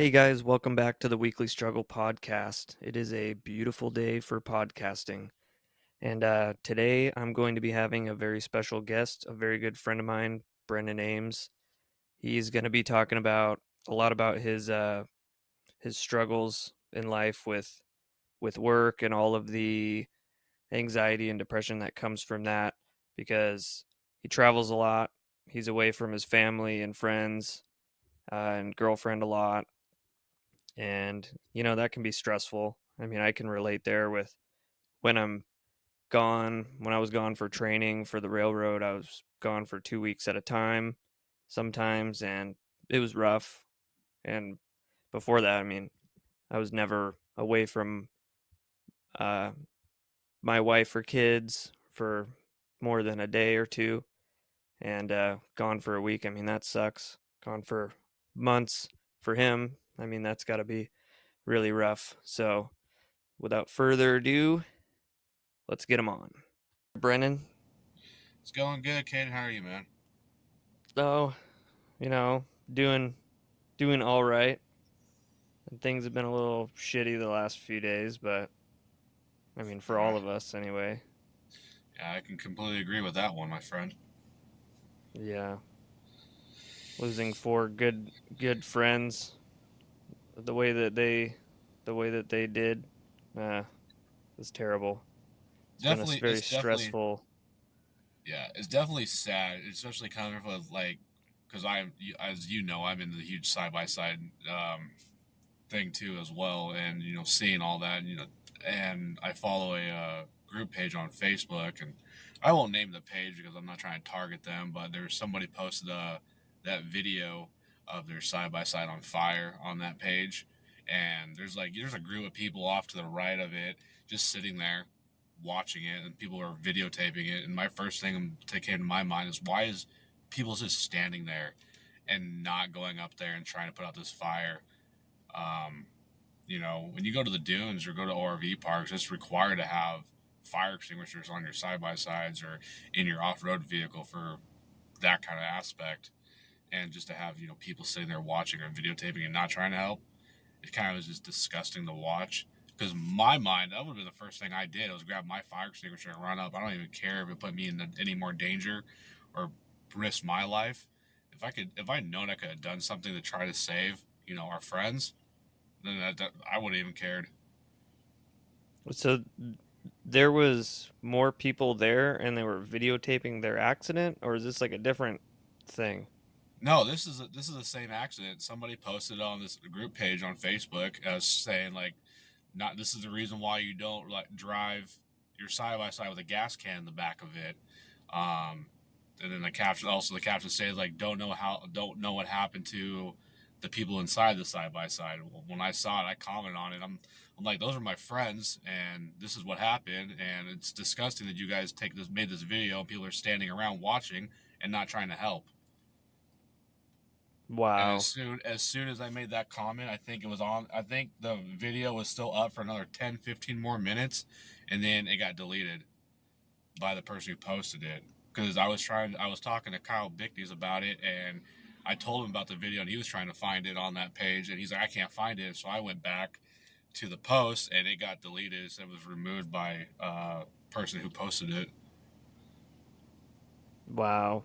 Hey guys, welcome back to the Weekly Struggle podcast. It is a beautiful day for podcasting. And today I'm going to be having a very special guest, a very good friend of mine, Brennon Ames. He's going to be talking about a lot about his struggles in life with work and all of the anxiety and depression that comes from that because he travels a lot. He's away from his family and friends and girlfriend a lot, and that can be stressful. I mean, I can relate there with when I'm gone. When I was gone for training for the railroad, I was gone for 2 weeks at a time sometimes, and it was rough. And before that, I mean, I was never away from uh, my wife or kids for more than a day or two, and gone for a week. I mean, that sucks. Gone for months for him. I mean, that's got to be really rough. So without further ado, let's get him on. Brennan. It's going good, Kate. How are you, man? Oh, you know, doing all right. And things have been a little shitty the last few days, but I mean for Uh, all of us anyway. yeah, I can completely agree with that one, my friend. Yeah. Losing four good friends the way that they did uh was terrible. It's been a Definitely, very it's definitely, stressful. yeah, it's definitely sad, especially coming from like, because as you know, I'm in the huge side by side thing too as well, and seeing all that, and I follow a group page on Facebook, and I won't name the page because I'm not trying to target them, but there's somebody posted that video of their side by side on fire on that page, and there's a group of people off to the right of it just sitting there watching it, and people are videotaping it, and my first thing that came to my mind is why is people just standing there and not going up there and trying to put out this fire. um, when you go to the dunes or go to ORV parks, it's required to have fire extinguishers on your side by sides or in your off road vehicle for that kind of aspect. And just to have, people sitting there watching or videotaping and not trying to help, it kind of was just disgusting to watch. Because my mind, that would have been the first thing I did. Was grab my fire extinguisher and run up. I don't even care if it put me in any more danger or risk my life. If I'd known I could have done something to try to save, our friends, then I wouldn't even cared. So there was more people there and they were videotaping their accident, or is this like a different thing? No, this is the same accident. Somebody posted on this group page on Facebook as saying like, not this is the reason why you don't like drive your side by side with a gas can in the back of it. Um, and then the caption says like, don't know what happened to the people inside the side by side. When I saw it, I commented on it. I'm like, those are my friends, and this is what happened, and it's disgusting that you guys made this video, and people are standing around watching and not trying to help. And Wow. as soon as I made that comment, I think the video was still up for another 10, 15 more minutes, and then it got deleted by the person who posted it. Because I was talking to Kyle Bickneys about it, and I told him about the video, and he was trying to find it on that page, and he's like, I can't find it. So I went back to the post, and it got deleted. So it was removed by person who posted it. Wow.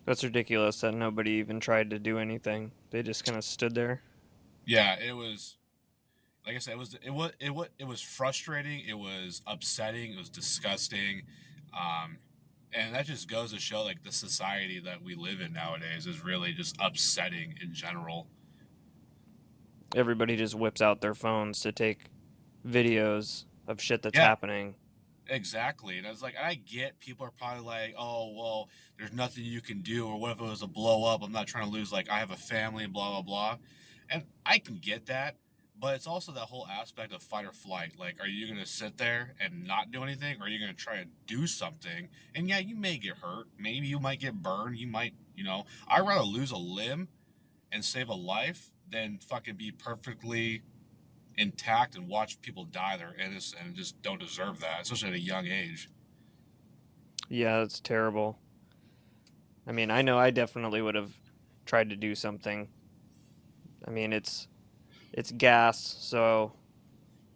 That's ridiculous that nobody even tried to do anything. They just kind of stood there. Yeah, it was like I said, it was frustrating. It was upsetting. It was disgusting, um, and that just goes to show like the society that we live in nowadays is really just upsetting in general. Everybody just whips out their phones to take videos of shit that's Yeah, happening. exactly. And I was like, I get people are probably like, oh well, there's nothing you can do, or what if it was a blow up? I'm not trying to lose. Like I have a family, blah blah blah, and I can get that. But it's also that whole aspect of fight or flight. Like, are you going to sit there and not do anything? Or are you going to try to do something? And yeah, you may get hurt. Maybe you might get burned. You might, I'd rather lose a limb and save a life than fucking be perfectly intact and watch people die that are innocent and just don't deserve that, especially at a young age. Yeah, it's terrible. I mean, I know I definitely would have tried to do something. I mean, it's gas, so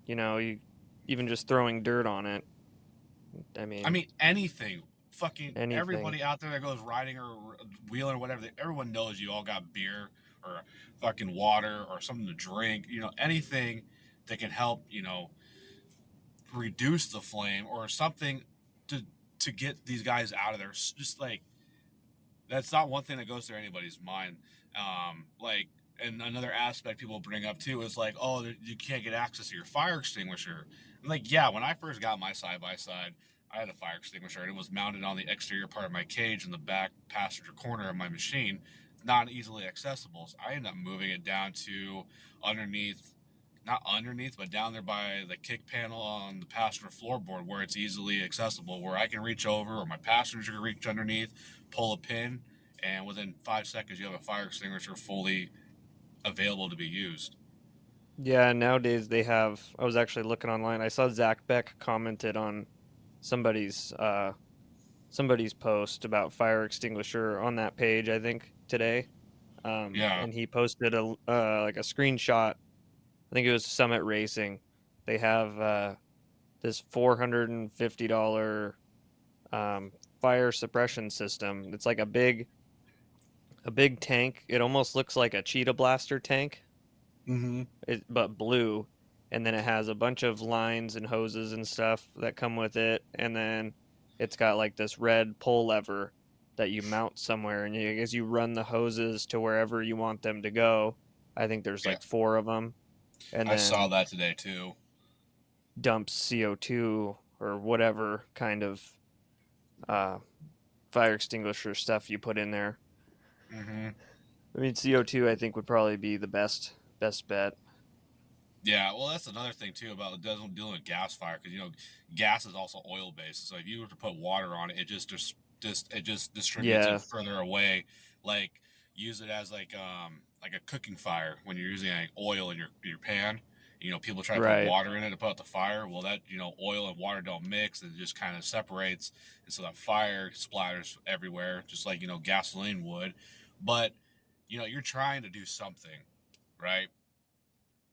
you even just throwing dirt on it. I I mean, mean, anything. Fucking anything. everybody out there that goes riding or wheeling or whatever, everyone knows you all got beer or fucking water or something to drink. Anything that can help, reduce the flame or something to to get these guys out of there. Just like that's not one thing that goes through anybody's mind. Like, and another aspect people bring up too is like, oh, you can't get access to your fire extinguisher. And like, yeah, when I first got my side by side, I had a fire extinguisher and it was mounted on the exterior part of my cage in the back passenger corner of my machine, not easily accessible. So I ended up moving it down to underneath, not underneath, but down there by the kick panel on the passenger floorboard where it's easily accessible, where I can reach over or my passengers can reach underneath, pull a pin, and within 5 seconds you have a fire extinguisher fully available to be used. Yeah, nowadays they have. I was actually looking online. I saw Zach Beck commented on somebody's uh somebody's post about fire extinguisher on that page, I think today. Yeah. And he posted a like a screenshot. I think it was Summit Racing. They have this $450 um fire suppression system. It's like a big tank. It almost looks like a cheetah blaster tank, Mm-hmm. but blue. And then it has a bunch of lines and hoses and stuff that come with it. And then it's got like this red pull lever that you mount somewhere. And as you run the hoses to wherever you want them to go, I think there's Yeah. like four of them. And I saw then that today too. dumps CO2 or whatever kind of uh, fire extinguisher stuff you put in there. Mm-hmm. I mean, CO2 I think would probably be the best bet. Yeah, well, that's another thing too about dealing with gas fire because gas is also oil based. So if you were to put water on it, it just distributes it Yeah, further away. Like use it as like a cooking fire when you're using like oil in your pan. People try to put right, water in it to put out the fire. Well, that oil and water don't mix, and it just kind of separates, and so that fire splatters everywhere, just like gasoline would. But you're trying to do something, right?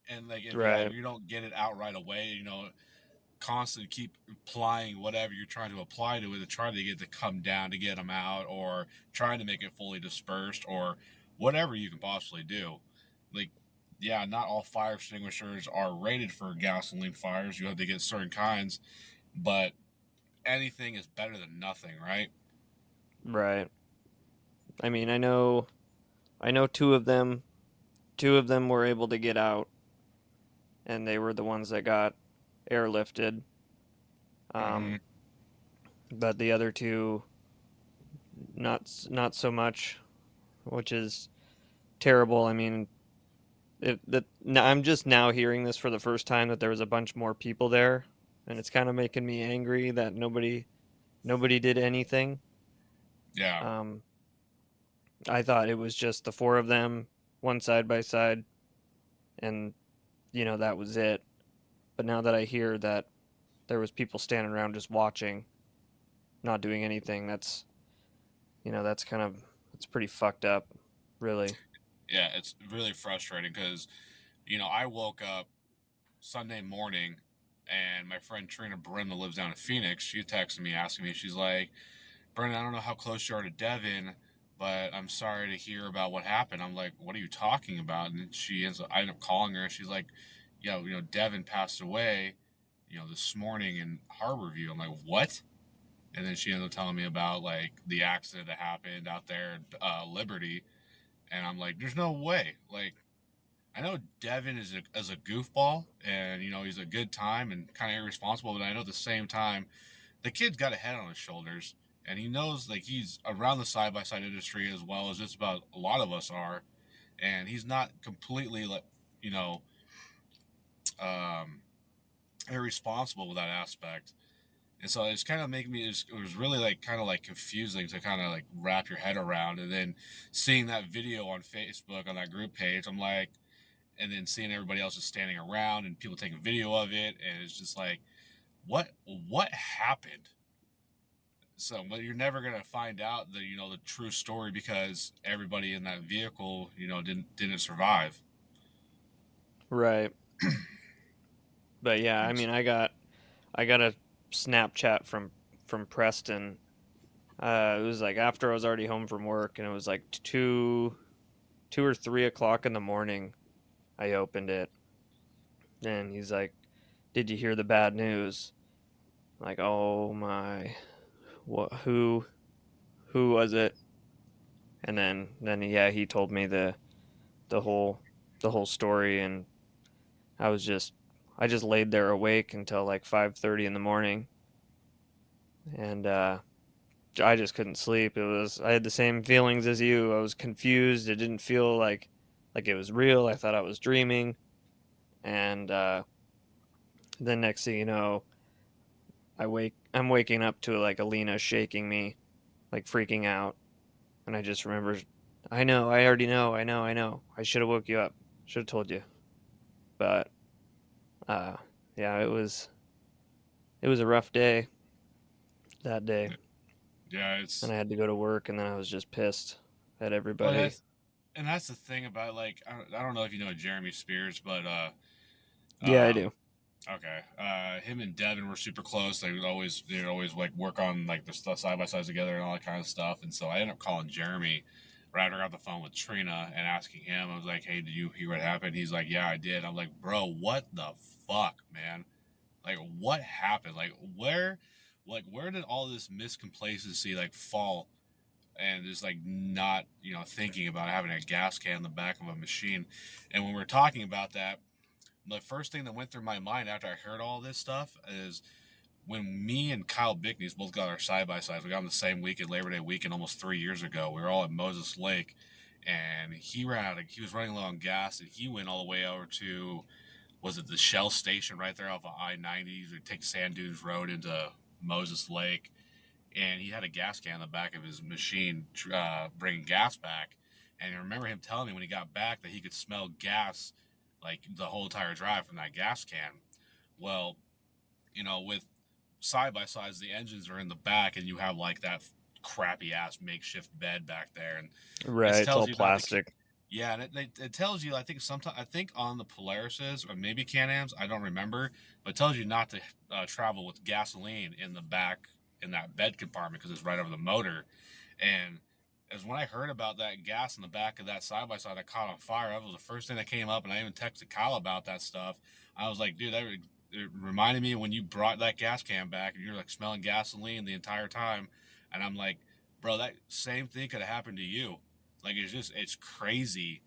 And like if right, you don't get it out right away, constantly keep applying whatever you're trying to apply to it, to try to get it to come down to get them out, or trying to make it fully dispersed, or whatever you can possibly do. Like, yeah, not all fire extinguishers are rated for gasoline fires. You have to get certain kinds, but anything is better than nothing, right? right. I mean, I know two of them were able to get out, and they were the ones that got airlifted. Mm-hmm. Um, but the other two, not so much, which is terrible. I mean, I'm just now hearing this for the first time that there was a bunch more people there, and it's kind of making me angry that nobody did anything. Yeah, Um, I thought it was just the four of them, one side by side, and that was it. But now that I hear that there was people standing around just watching, not doing anything, that's kind of it's pretty fucked up, really. yeah, it's really frustrating because I woke up Sunday morning, and my friend Trina Brim that lives down in Phoenix, she texted me asking me, she's like, Brennan, I don't know how close you are to Devin, but I'm sorry to hear about what happened. I'm like, what are you talking about? And I end up calling her, and she's like, yeah, Devin passed away, this morning in Harborview. I'm like, what? And then she ended up telling me about like the accident that happened out there at Liberty, and I'm like, there's no way. Like, I know Devin is a goofball, and he's a good time and kind of irresponsible. But I know at the same time, the kid's got a head on his shoulders, and he knows like he's around the side by side industry as well as just about a lot of us are, and he's not completely like you know um, irresponsible with that aspect. And so it's kind of making me it was really like kind of like confusing to kind of like wrap your head around, and then seeing that video on Facebook on that group page, I'm like, and then seeing everybody else just standing around and people taking video of it, and it's just like, what happened? So, but you're never gonna find out the true story because everybody in that vehicle didn't survive. Right. But yeah, I It's, mean, I got a Snapchat from Preston. It was like after I was already home from work, and it was like 2 or 3 o'clock in the morning. I opened it, and he's like, "Did you hear the bad news?" I'm like, oh my, what? Who was it? And then yeah, he told me the whole the whole story, and I was just I just laid there awake until like 5:30 in the morning, and I just couldn't sleep. I had the same feelings as you. I was confused. It didn't feel like it was real. I thought I was dreaming. And then next thing you know, I'm waking up to like Alina shaking me, like freaking out. And I just remember, I know, I already know, I know. I should have woke you up. Should have told you. But uh yeah, it was a rough day that day. yeah, And it's I had to go to work, and then I was just pissed at well, everybody. that's the thing about like I don't know if you know Jeremy Spears, but Yeah, I um, do. okay. Him and Devin were super close. They would always like work on like the stuff side by side together and all that kind of stuff. And so I ended up calling Jeremy right after I got the phone with Trina and asking him. I was like, "Hey, did you hear what happened?" He's like, "Yeah, I did." I'm like, "Bro, what the fuck, man? Like, what happened? Where did all this miscomplacency like fall?" And just like not thinking about having a gas can in the back of a machine. And when we're talking about that, the first thing that went through my mind after I heard all this stuff is when me and Kyle Bickneys both got our side by sides. We got on the same weekend, Labor Day weekend, almost 3 years ago. We were all at Moses Lake, and he was running low on gas, and he went all the way over to, was it the Shell station right there off of I-90? They take Sand Dunes Road into Moses Lake, and he had a gas can in the back of his machine, bringing gas back. And I remember him telling me when he got back that he could smell gas like the whole entire drive from that gas can. Well, with side by sides, the engines are in the back, and you have like that crappy ass makeshift bed back there, and it Right, it's tells all you not to. plastic. Yeah, and it tells you. I think on the Polarises or maybe Can-Ams, I don't remember, but it tells you not to travel with gasoline in the back in that bed compartment because it's right over the motor. And as when I heard about that gas in the back of that side by side that caught on fire, that was the first thing that came up, and I even texted Kyle about that stuff. I was like, dude, it reminded me of when you brought that gas can back and you're like smelling gasoline the entire time, and I'm like, bro, that same thing could have happened to you. Like it's crazy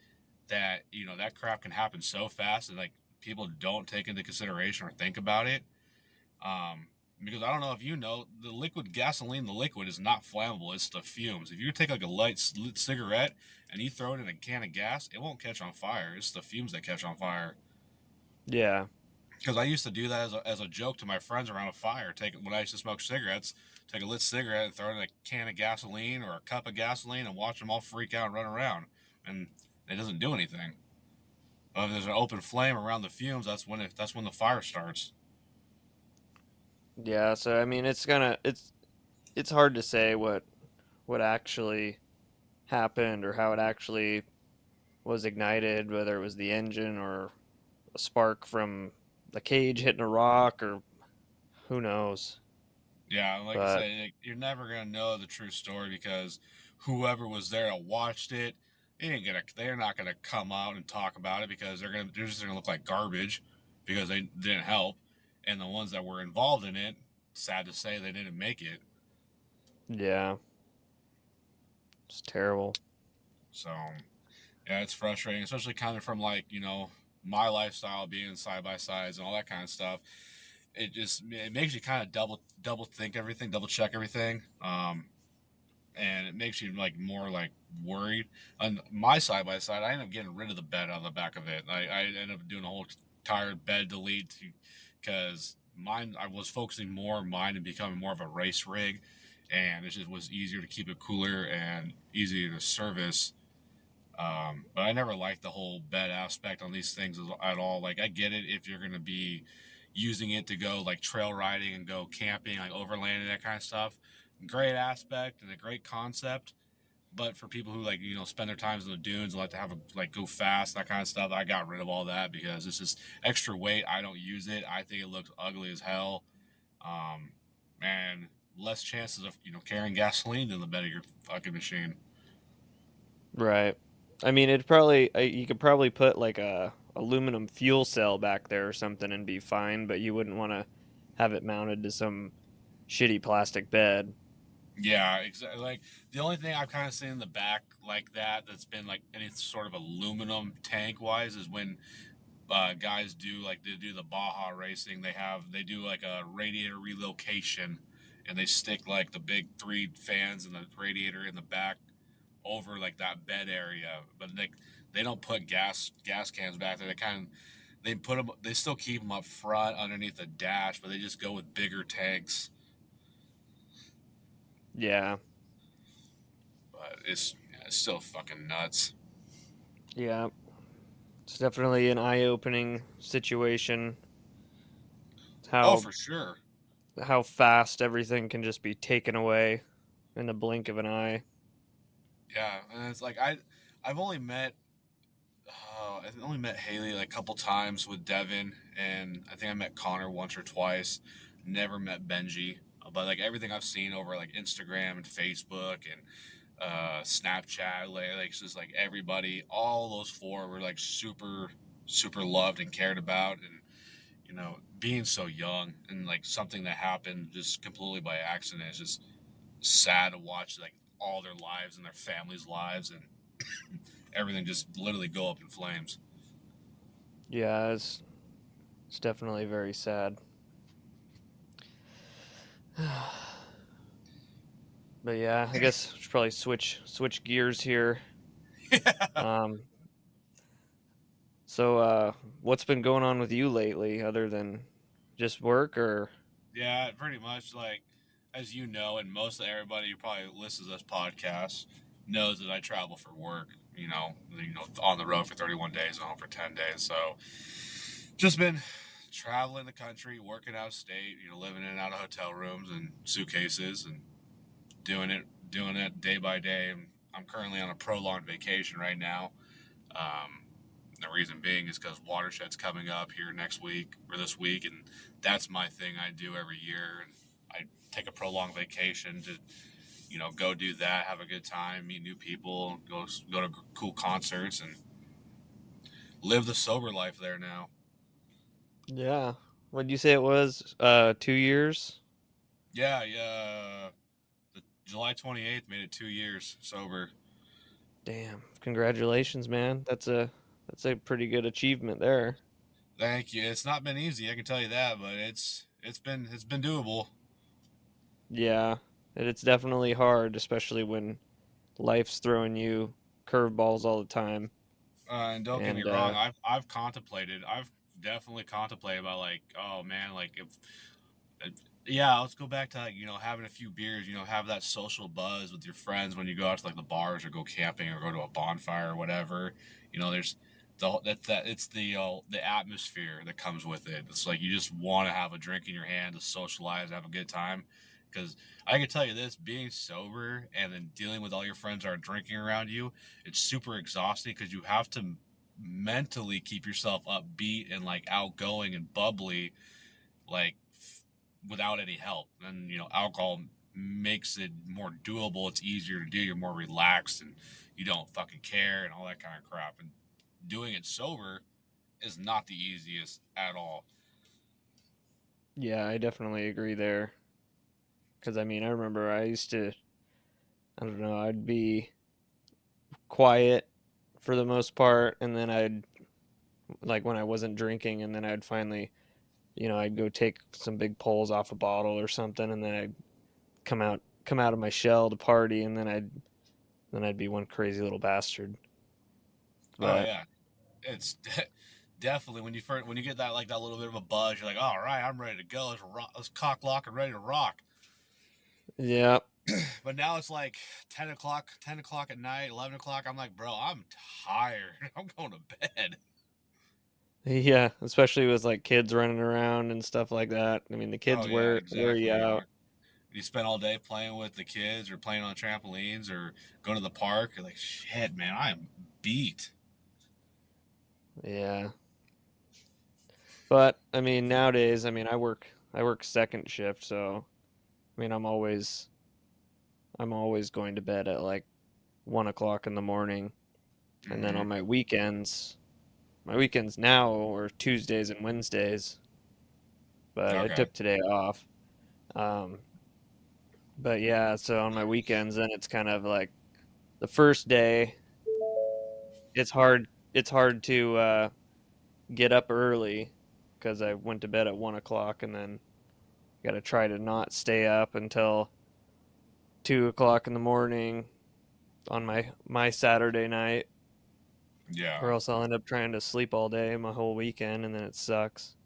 that that crap can happen so fast, and like people don't take into consideration or think about it. Um, because I don't know if you know, the liquid gasoline, the liquid is not flammable. It's the fumes. If you take like a lit cigarette and you throw it in a can of gas, it won't catch on fire. It's the fumes that catch on fire. Yeah. Because I used to do that as a joke to my friends around a fire. When I used to smoke cigarettes, take a lit cigarette and throw it in a can of gasoline or a cup of gasoline and watch them all freak out and run around. And it doesn't do anything. But if there's an open flame around the fumes, that's when the fire starts. Yeah, so I mean it's hard to say what actually happened or how it actually was ignited, whether it was the engine or a spark from the cage hitting a rock, or who knows. Yeah, like I But say, like, you're never gonna know the true story because whoever was there that watched it, they're not gonna come out and talk about it because they're just gonna look like garbage because they didn't help, and the ones that were involved in it, sad to say, they didn't make it. yeah, it's terrible. So yeah, it's frustrating, especially coming from like my lifestyle being side by sides and all that kind of stuff. It makes you kind of double think everything, double check everything. And it makes you like more like worried. On my side by side, I end up getting rid of the bed on the back of it. I end up doing a whole entire bed delete because mine I was focusing more on mine and becoming more of a race rig, and it just was easier to keep it cooler and easier to service. But I never liked the whole bed aspect on these things at all. Like I get it if you're gonna be using it to go like trail riding and go camping, like overlanding, that kind of stuff. Great aspect and a great concept, But for people who like spend their times in the dunes and like to have a like go fast, that kind of stuff, I got rid of all that because it's just extra weight. I don't use it. I think it looks ugly as hell. Um, and less chances of carrying gasoline in the bed of your fucking machine. Right. I mean, it'd probably you could probably put like a aluminum fuel cell back there or something and be fine, but you wouldn't want to have it mounted to some shitty plastic bed. Yeah, exactly. Like the only thing I've kind of seen in the back like that that's been like any sort of aluminum tank wise is when guys do like they do the Baja racing. They do like a radiator relocation, and they stick like the big three fans and the radiator in the back over like that bed area. But they don't put gas cans back there. They put them. They still keep them up front underneath the dash, but they just go with bigger tanks. Yeah. But it's still fucking nuts. Yeah. It's definitely an eye-opening situation. Oh, How for sure. how fast everything can just be taken away in the blink of an eye. Yeah, and it's like I've only met I only met Haley like a couple times with Devin, and I think I met Connor once or twice. Never met Benji, but like everything I've seen over like Instagram and Facebook and Snapchat, like it's just like everybody, all those four were like super loved and cared about, and being so young and like something that happened just completely by accident is just sad to watch like all their lives and their families' lives and everything just literally go up in flames. Yeah, it's definitely very sad. But yeah, I guess we should probably switch gears here. Um, so what's been going on with you lately other than just work or Yeah, pretty much. Like, as you know, and most of everybody who probably listens to this podcast knows that I travel for work. On the road for 31 days and home for 10 days. So, just been traveling the country, working out of state. Living in and out of hotel rooms and suitcases, and doing it day by day. I'm currently on a prolonged vacation right now. Um, the reason being is because Watershed's coming up here next week or this week, and that's my thing I do every year. And I take a prolonged vacation to, go do that, have a good time, meet new people, go to cool concerts, and live the sober life there now. yeah. What did you say it was? 2 years? Yeah, yeah. The July 28th made it 2 years sober. Damn. Congratulations, man. That's a pretty good achievement there. Thank you. It's not been easy, I can tell you that, but it's been doable. Yeah. And it's definitely hard, especially when life's throwing you curveballs all the time. And don't get me And wrong, I've definitely contemplated about like, oh man, like if, uh, yeah, let's go back to like having a few beers, have that social buzz with your friends when you go out to like the bars or go camping or go to a bonfire or whatever. There's that it's the atmosphere that comes with it. It's like you just want to have a drink in your hand to socialize, have a good time. Because I can tell you this, being sober and then dealing with all your friends that are drinking around you, it's super exhausting because you have to mentally keep yourself upbeat and like outgoing and bubbly, like without any help. And alcohol makes it more doable. It's easier to do. You're more relaxed and you don't fucking care and all that kind of crap. And doing it sober is not the easiest at all. yeah, I definitely agree there. Because I mean, I remember I used to, I don't know, I'd be quiet for the most part, and then I'd like when I wasn't drinking, and then I'd finally, I'd go take some big pulls off a bottle or something, and then I'd come out of my shell to party, and then I'd be one crazy little bastard. Oh But yeah, it's definitely when you get that like that little bit of a buzz, you're like, all right, I'm ready to go. Let's cock lock and ready to rock. yeah, But now it's like 10 o'clock at night, 11 o'clock. I'm like, bro, I'm tired. I'm going to bed. yeah, especially with like kids running around and stuff like that. I mean, the Oh kids yeah, wear you exactly. out. You spend all day playing with the kids or playing on trampolines or going to the park. You're like, shit, man, I am beat. Yeah. But I mean, nowadays, I mean, I work second shift, so I mean, I'm always going to bed at like 1 o'clock in the morning, and then on Mm-hmm. my weekends now are Tuesdays and Wednesdays, but I Okay. took today off. Um, but yeah, so on my weekends, then it's kind of like the first day. It's hard to get up early because I went to bed at 1 o'clock, and then got to try to not stay up until 2 o'clock in the morning on my Saturday night, Yeah. or else I'll end up trying to sleep all day my whole weekend, and then it sucks.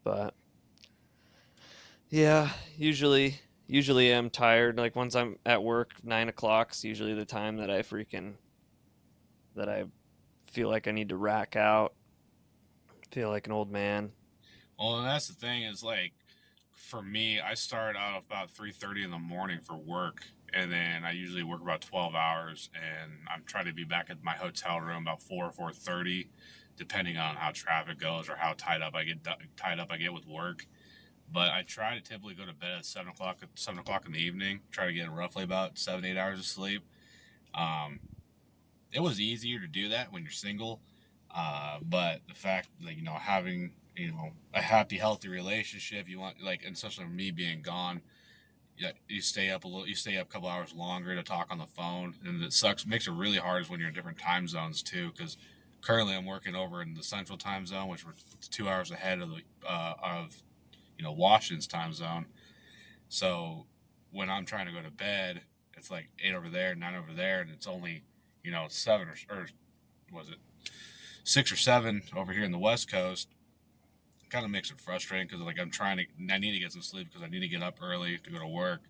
But yeah, usually I'm tired. Like once I'm at work, 9 o'clock's usually the time that I feel like I need to rack out, feel like an old man. Well, and that's the thing is like, for me, I start out about 3:30 in the morning for work, and then I usually work about 12 hours, and I'm trying to be back at my hotel room about 4:30, depending on how traffic goes or how tied up I get with work. But I try to typically go to bed at 7 o'clock. 7 o'clock in the evening. Try to get roughly about 7 8 hours of sleep. Um, it was easier to do that when you're single, but the fact that having a happy, healthy relationship, you want like, and especially me being gone, you stay up a little, you stay up a couple hours longer to talk on the phone, and it sucks. Makes it really hard is when you're in different time zones too, because currently I'm working over in the central time zone, which we're 2 hours ahead of the of Washington's time zone. So when I'm trying to go to bed, it's like 8 over there, 9 over there, and it's only 7 or was it 6 or 7 over here in the West Coast. Kind of makes it frustrating because like I need to get some sleep because I need to get up early to go to work.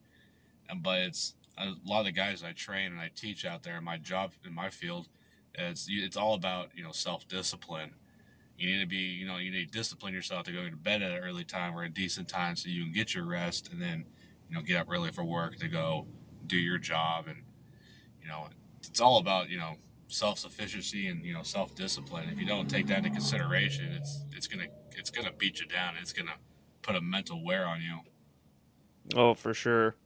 And but it's a lot of the guys I train and I teach out there in my job in my field. It's all about self discipline. You need to be you need to discipline yourself to go to bed at an early time or a decent time so you can get your rest, and then get up early for work to go do your job. And you know it's all about self sufficiency and self discipline. If you don't take that into consideration, it's gonna beat you down. It's gonna put a mental wear on you. Oh, for sure.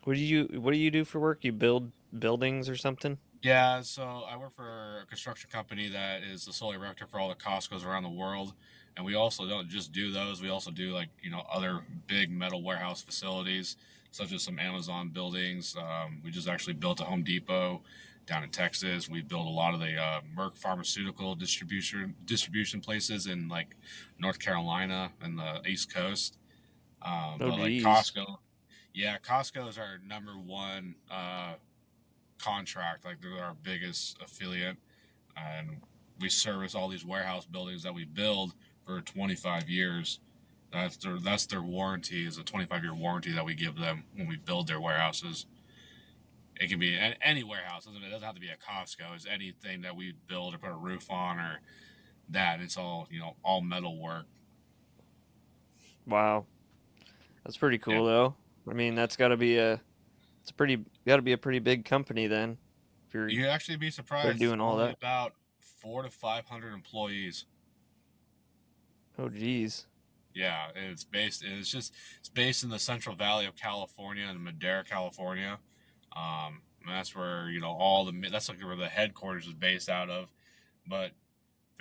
What do you do for work? You build buildings or something? Yeah, so I work for a construction company that is the sole erector for all the Costco's around the world, and we also don't just do those. We also do like other big metal warehouse facilities, such as some Amazon buildings. We just actually built a Home Depot down in Texas. We built a lot of the Merck pharmaceutical distribution places in like North Carolina and the East Coast. Oh, But like geez. Costco, yeah, Costco is our number one contract. Like they're our biggest affiliate, and we service all these warehouse buildings that we build for 25 years. That's their warranty, is a 25-year warranty that we give them when we build their warehouses. It can be any warehouse. It doesn't have to be a Costco. It's anything that we build or put a roof on or that. It's all metal work. Wow. That's pretty Yeah, cool though. I mean, got to be a pretty big company then if you actually be they're surprised. It's doing all only that. about 400 to 500 employees. Oh, geez. Yeah, it's based in the Central Valley of California and Madera, California. And that's where that's like where the headquarters is based out of. But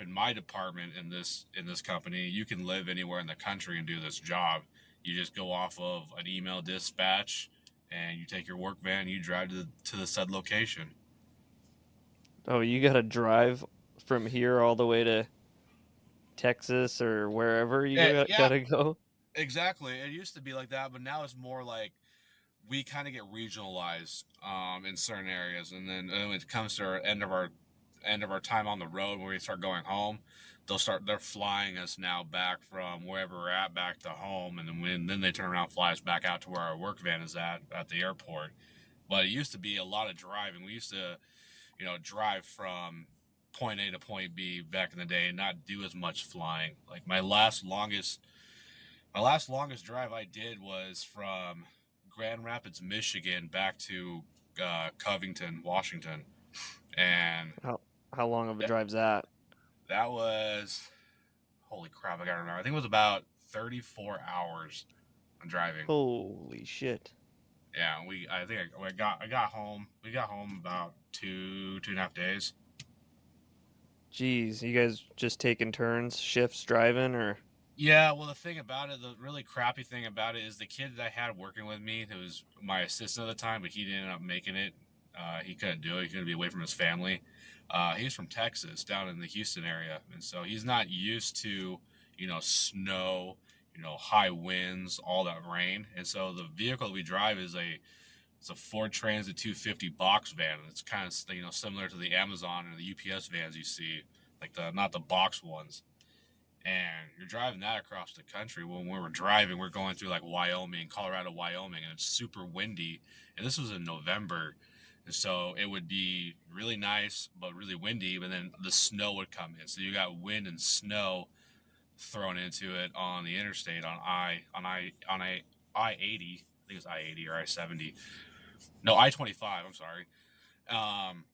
in my department in this company, you can live anywhere in the country and do this job. You just go off of an email dispatch, and you take your work van, and you drive to the said location. Oh, you got to drive from here all the way to Texas or wherever got Yeah, to go. exactly. It used to be like that, but now it's more like we kind of get regionalized in certain areas, and then when it comes to our end of our time on the road, when we start going home, they're flying us now back from wherever we're at back to home, and then they turn around and fly us back out to where our work van is at the airport. But it used to be a lot of driving. We used to drive from point A to point B back in the day and not do as much flying. Like my last longest drive I did was from Grand Rapids, Michigan, back to Covington, Washington, and How how long of a that, drive's that? that was holy crap. I gotta remember. I think it was about 34 hours of driving. Holy shit. Yeah, we. I think I got home. We got home about 2.5 days. Jeez, you guys just taking turns, shifts driving, or Yeah, well, the thing about it, the really crappy thing about it is the kid that I had working with me, who was my assistant at the time, but he didn't end up making it. He couldn't do it. He couldn't be away from his family. He's from Texas, down in the Houston area, and so he's not used to, snow, high winds, all that rain. And so the vehicle we drive is it's a Ford Transit 250 box van. It's kind of similar to the Amazon or the UPS vans you see, like the not the box ones, and you're driving that across the country. When we were driving, we're going through like Wyoming, Colorado, Wyoming, and it's super windy. And this was in November. And so it would be really nice, but really windy. But then the snow would come in. So you got wind and snow thrown into it on the interstate on I 80. I think it's I 80 or I 70. No, I 25. I'm sorry. Um,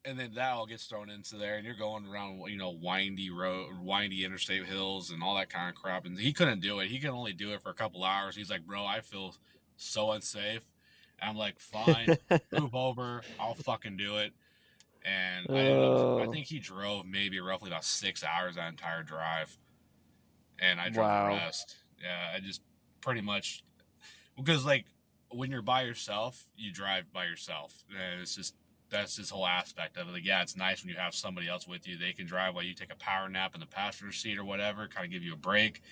and then that all gets thrown into there, and you're going around, windy road, windy interstate hills, and all that kind of crap. And he couldn't do it. He could only do it for a couple hours. He's like, "Bro, I feel so unsafe." And I'm like, "Fine, move over. I'll fucking do it." And I ended up. I oh, think he drove maybe roughly about 6 hours that entire drive, and I drove the wow. rest. Yeah, I just pretty much because like when you're by yourself, you drive by yourself, and it's just that's this whole aspect of it. Like, yeah, it's nice when you have somebody else with you. They can drive while you take a power nap in the passenger seat or whatever, kind of give you a break.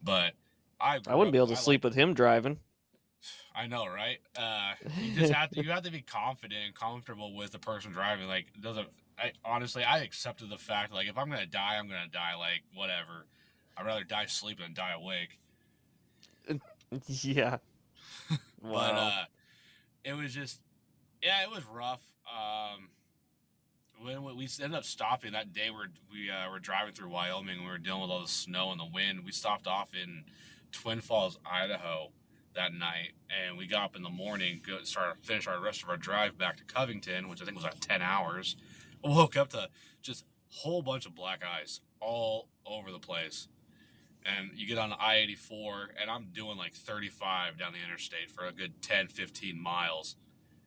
But I I grew wouldn't up. be able to I like. sleep with him driving. I know, right? You just have to. You have to be confident and comfortable with the person driving. Like, it doesn't. I honestly, I accepted the fact. Like, if I'm gonna die, I'm gonna die. Like, whatever. I'd rather die sleeping than die awake. Yeah. But Wow. it was just, yeah, it was rough. When we ended up stopping that day, we were driving through Wyoming. We were dealing with all the snow and the wind. We stopped off in Twin Falls, Idaho, that night, and we got up in the morning, finish our rest of our drive back to Covington, which I think was like 10 hours. I woke up to just a whole bunch of black ice all over the place. And you get on I-84, and I'm doing like 35 down the interstate for a good 10, 15 miles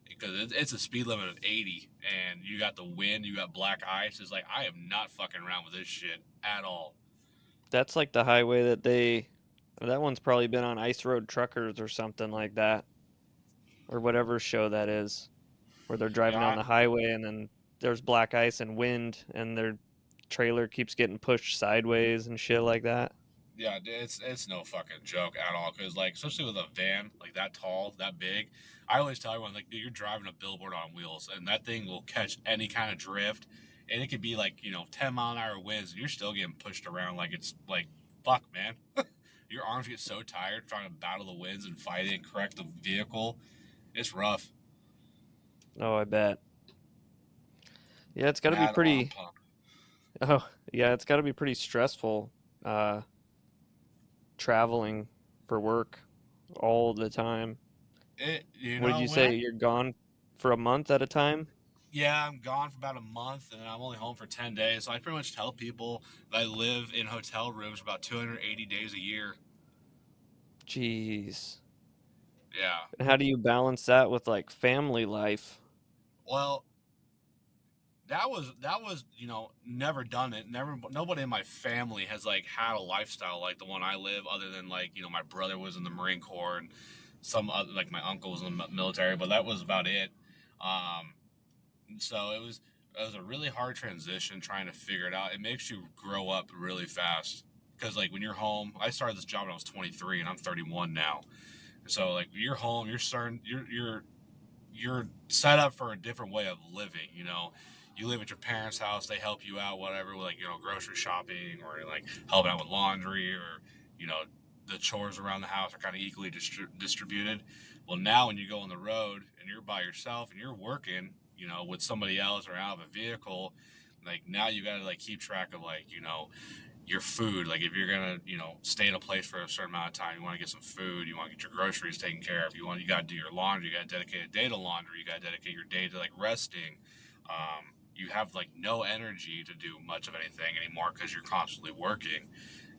because it's a speed limit of 80, and you got the wind, you got black ice. It's like I am not fucking around with this shit at all. That's like the highway that one's probably been on Ice Road Truckers or something like that, or whatever show that is, where they're driving down Yeah, the highway and then there's black ice and wind and their trailer keeps getting pushed sideways and shit like that. yeah, it's no fucking joke at all. Because like, especially with a van like that tall, that big, I always tell everyone like, dude, you're driving a billboard on wheels, and that thing will catch any kind of drift, and it could be like 10-mile-an-hour winds, and you're still getting pushed around like it's like, fuck, man. Your arms get so tired trying to battle the winds and fight it and correct the vehicle. It's rough. Oh, I bet. Yeah, it's got to be Mad arm pretty. pump. Oh, yeah, it's got to be pretty stressful uh traveling for work all the time. You What did know you when I say? You're gone for a month at a time? Yeah, I'm gone for about a month, and I'm only home for 10 days. So I pretty much tell people that I live in hotel rooms about 280 days a year. Jeez. Yeah. And how do you balance that with like family life? Well, that was never done it. Never nobody in my family has like had a lifestyle like the one I live, other than like my brother was in the Marine Corps and some other, like my uncle was in the military, but that was about it. Um, so it was a really hard transition trying to figure it out. It makes you grow up really fast because like when you're home, I started this job when I was 23 and I'm 31 now. So like you're home, you're starting, you're set up for a different way of living. You live at your parents' house, they help you out, whatever, with like grocery shopping or like helping out with laundry or you know the chores around the house are kind of equally distributed. Well, now when you go on the road and you're by yourself and you're working, with somebody else or out of a vehicle, like now you got to like keep track of like your food. Like if you're gonna, stay in a place for a certain amount of time, you want to get some food, you want to get your groceries taken care of. You got to do your laundry. You got to dedicate a day to laundry. You got to dedicate your day to like resting. You have like no energy to do much of anything anymore because you're constantly working.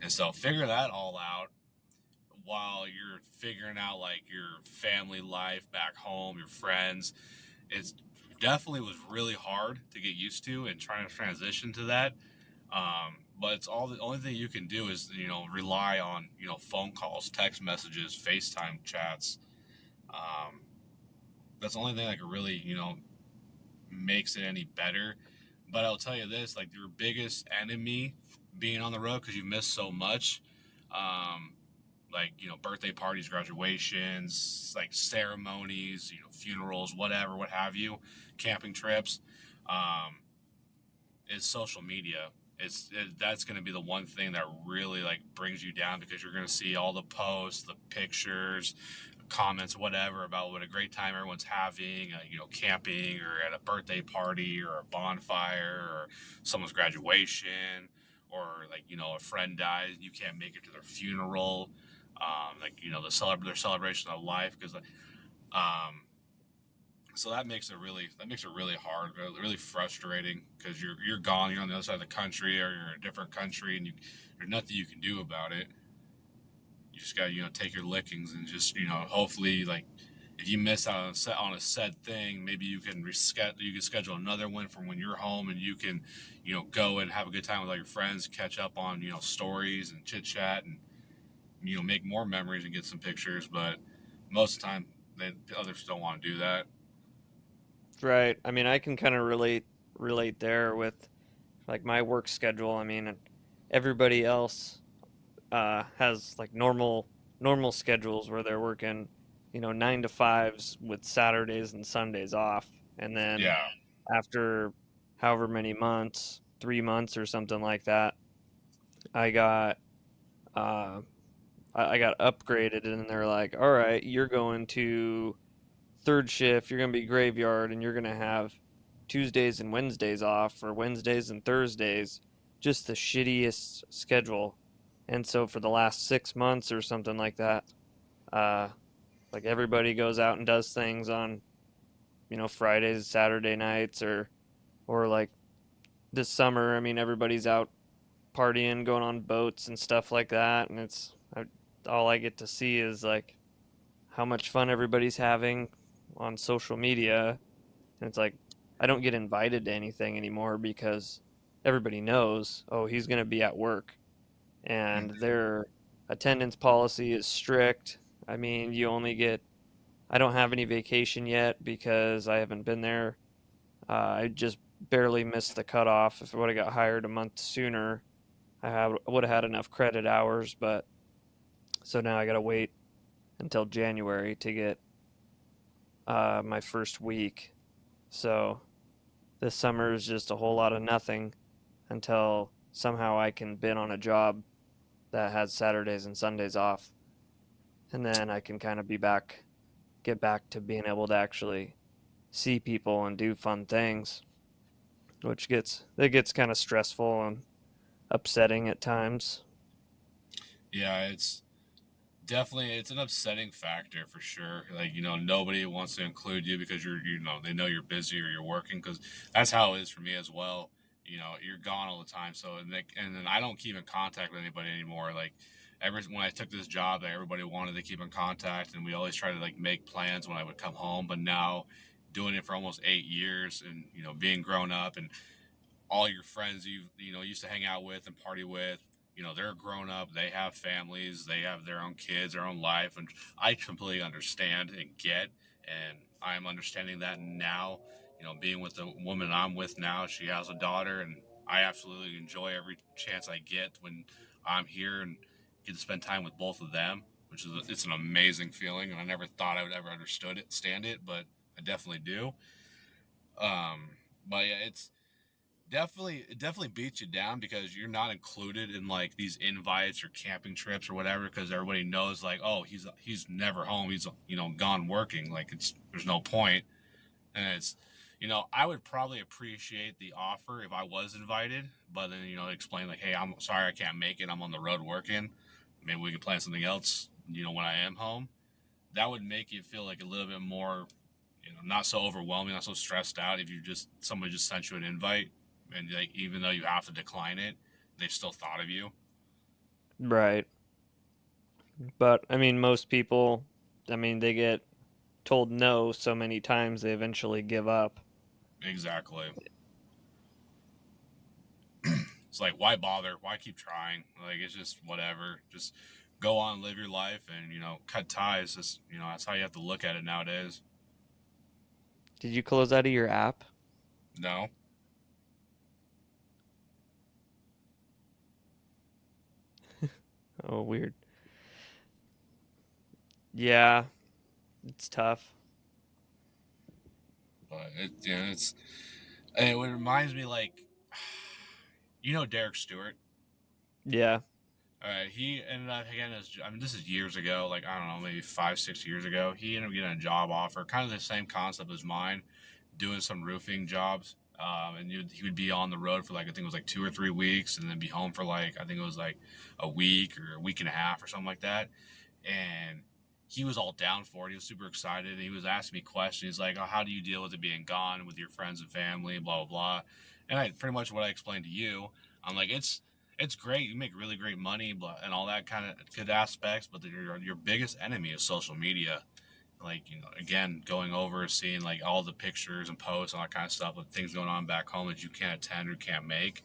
And so figure that all out while you're figuring out like your family life back home, your friends. It's definitely was really hard to get used to and trying to transition to that. But it's all the only thing you can do is rely on phone calls, text messages, FaceTime chats. Um, that's the only thing that can really makes it any better. But I'll tell you this: like your biggest enemy being on the road because you miss so much, um, like birthday parties, graduations, like ceremonies, funerals, whatever, what have you, camping trips. Um, is social media. That's going to be the one thing that really like brings you down because you're going to see all the posts, the pictures, comments, whatever about what a great time everyone's having, camping or at a birthday party or a bonfire or someone's graduation or like a friend dies and you can't make it to their funeral, like their celebration of life because um, so that makes it really hard, really frustrating because you're gone, you're on the other side of the country, or you're in a different country, and there's nothing you can do about it. You just got to take your lickings and just hopefully like if you miss out on a said thing, maybe you can schedule another one from when you're home, and you can go and have a good time with all your friends, catch up on stories and chit chat, and make more memories and get some pictures. But most of the time, others don't want to do that. Right. I mean, I can kind of relate there with like my work schedule. I mean, everybody else has like normal schedules where they're working, 9 to 5s with Saturdays and Sundays off, and then Yeah. after however many months, 3 months or something like that, I got uh, I got upgraded, and they're like, all right, you're going to third shift, you're going to be graveyard, and you're going to have Tuesdays and Wednesdays off, or Wednesdays and Thursdays, just the shittiest schedule. And so for the last 6 months or something like that, uh, like everybody goes out and does things on, Fridays, Saturday nights, or like this summer. I mean, everybody's out partying, going on boats and stuff like that, and all I get to see is like how much fun everybody's having on social media. And it's like I don't get invited to anything anymore because everybody knows, oh, he's going to be at work, and Mhm. their attendance policy is strict. I mean, I don't have any vacation yet because I haven't been there. I just barely missed the cutoff. If I would have got hired a month sooner, would have had enough credit hours, but so now I got to wait until January to get my first week. So this summer is just a whole lot of nothing until somehow I can bid on a job that has Saturdays and Sundays off. And then I can kind of get back to being able to actually see people and do fun things, it gets kind of stressful and upsetting at times. Yeah, it's an upsetting factor for sure. Like nobody wants to include you because they know you're busy or you're working because that's how it is for me as well. You're gone all the time, so and then I don't keep in contact with anybody anymore. Like ever when I took this job, like, everybody wanted to keep in contact, and we always try to like make plans when I would come home. But now, doing it for almost 8 years, and being grown up, and all your friends you used to hang out with and party with, they're grown up, they have families, they have their own kids, their own life, and I completely understand and get, and I'm understanding that now. Being with the woman I'm with now, she has a daughter, and I absolutely enjoy every chance I get when I'm here and get to spend time with both of them, which is it's an amazing feeling, and I never thought I would ever stand it, but I definitely do. um but yeah, it definitely beats you down because you're not included in like these invites or camping trips or whatever because everybody knows like, oh, he's never home, he's gone working, like it's there's no point. And it's I would probably appreciate the offer if I was invited, but then, explain like, hey, I'm sorry I can't make it. I'm on the road working. Maybe we can plan something else, when I am home. That would make you feel like a little bit more, not so overwhelming, not so stressed out if somebody just sent you an invite and like, even though you have to decline it, they've still thought of you. Right. But I mean, most people, I mean, they get told no so many times they eventually give up. Exactly. It's like, why bother? Why keep trying? Like, it's just whatever. Just go on, live your life, and cut ties. That's how you have to look at it nowadays. Did you close out of your app? No, Oh, weird. Yeah, it's tough. but it reminds me like, Derek Stewart. Yeah. All right, he ended up getting his. I mean, this is years ago. Like, I don't know, maybe 5, 6 years ago. He ended up getting a job offer, kind of the same concept as mine, doing some roofing jobs. And he would be on the road for like, I think it was like 2 or 3 weeks, and then be home for like, I think it was like a week or a week and a half or something like that. And he was all down for it. He was super excited. He was asking me questions. He's like, "Oh, how do you deal with it being gone with your friends and family?" Blah blah blah. And I pretty much what I explained to you. I'm like, it's great. You make really great money, and all that kind of good aspects. But your biggest enemy is social media. Like, again, going over, seeing like all the pictures and posts and all that kind of stuff of things going on back home that you can't attend or can't make.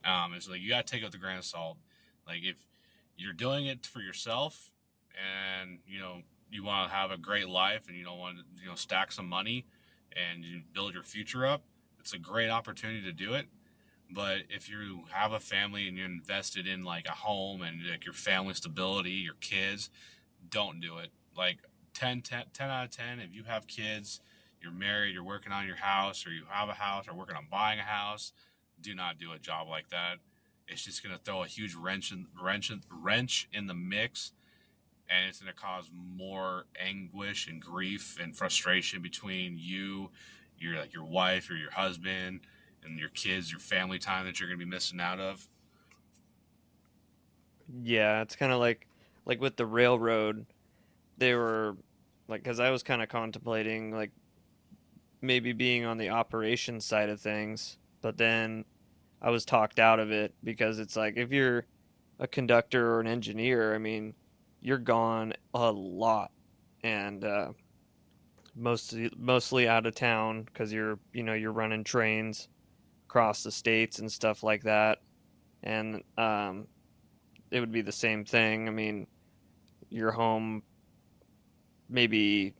It's like you got to take it with a grain of salt. Like, if you're doing it for yourself, and you want to have a great life, and you don't want to stack some money and you build your future up, it's a great opportunity to do it. But if you have a family and you're invested in like a home and like your family stability, your kids, don't do it. Like 10 out of 10, if you have kids, you're married, you're working on your house, or you have a house, or working on buying a house, do not do a job like that. It's just going to throw a huge wrench in the mix, and it's going to cause more anguish and grief and frustration between you, your wife or your husband, and your kids, your family time that you're going to be missing out of. Yeah, it's kind of like with the railroad, they were like cuz I was kind of contemplating like maybe being on the operations side of things, but then I was talked out of it because it's like if you're a conductor or an engineer, I mean, you're gone a lot and mostly out of town because you're running trains across the states and stuff like that. And it would be the same thing. I mean, you're home maybe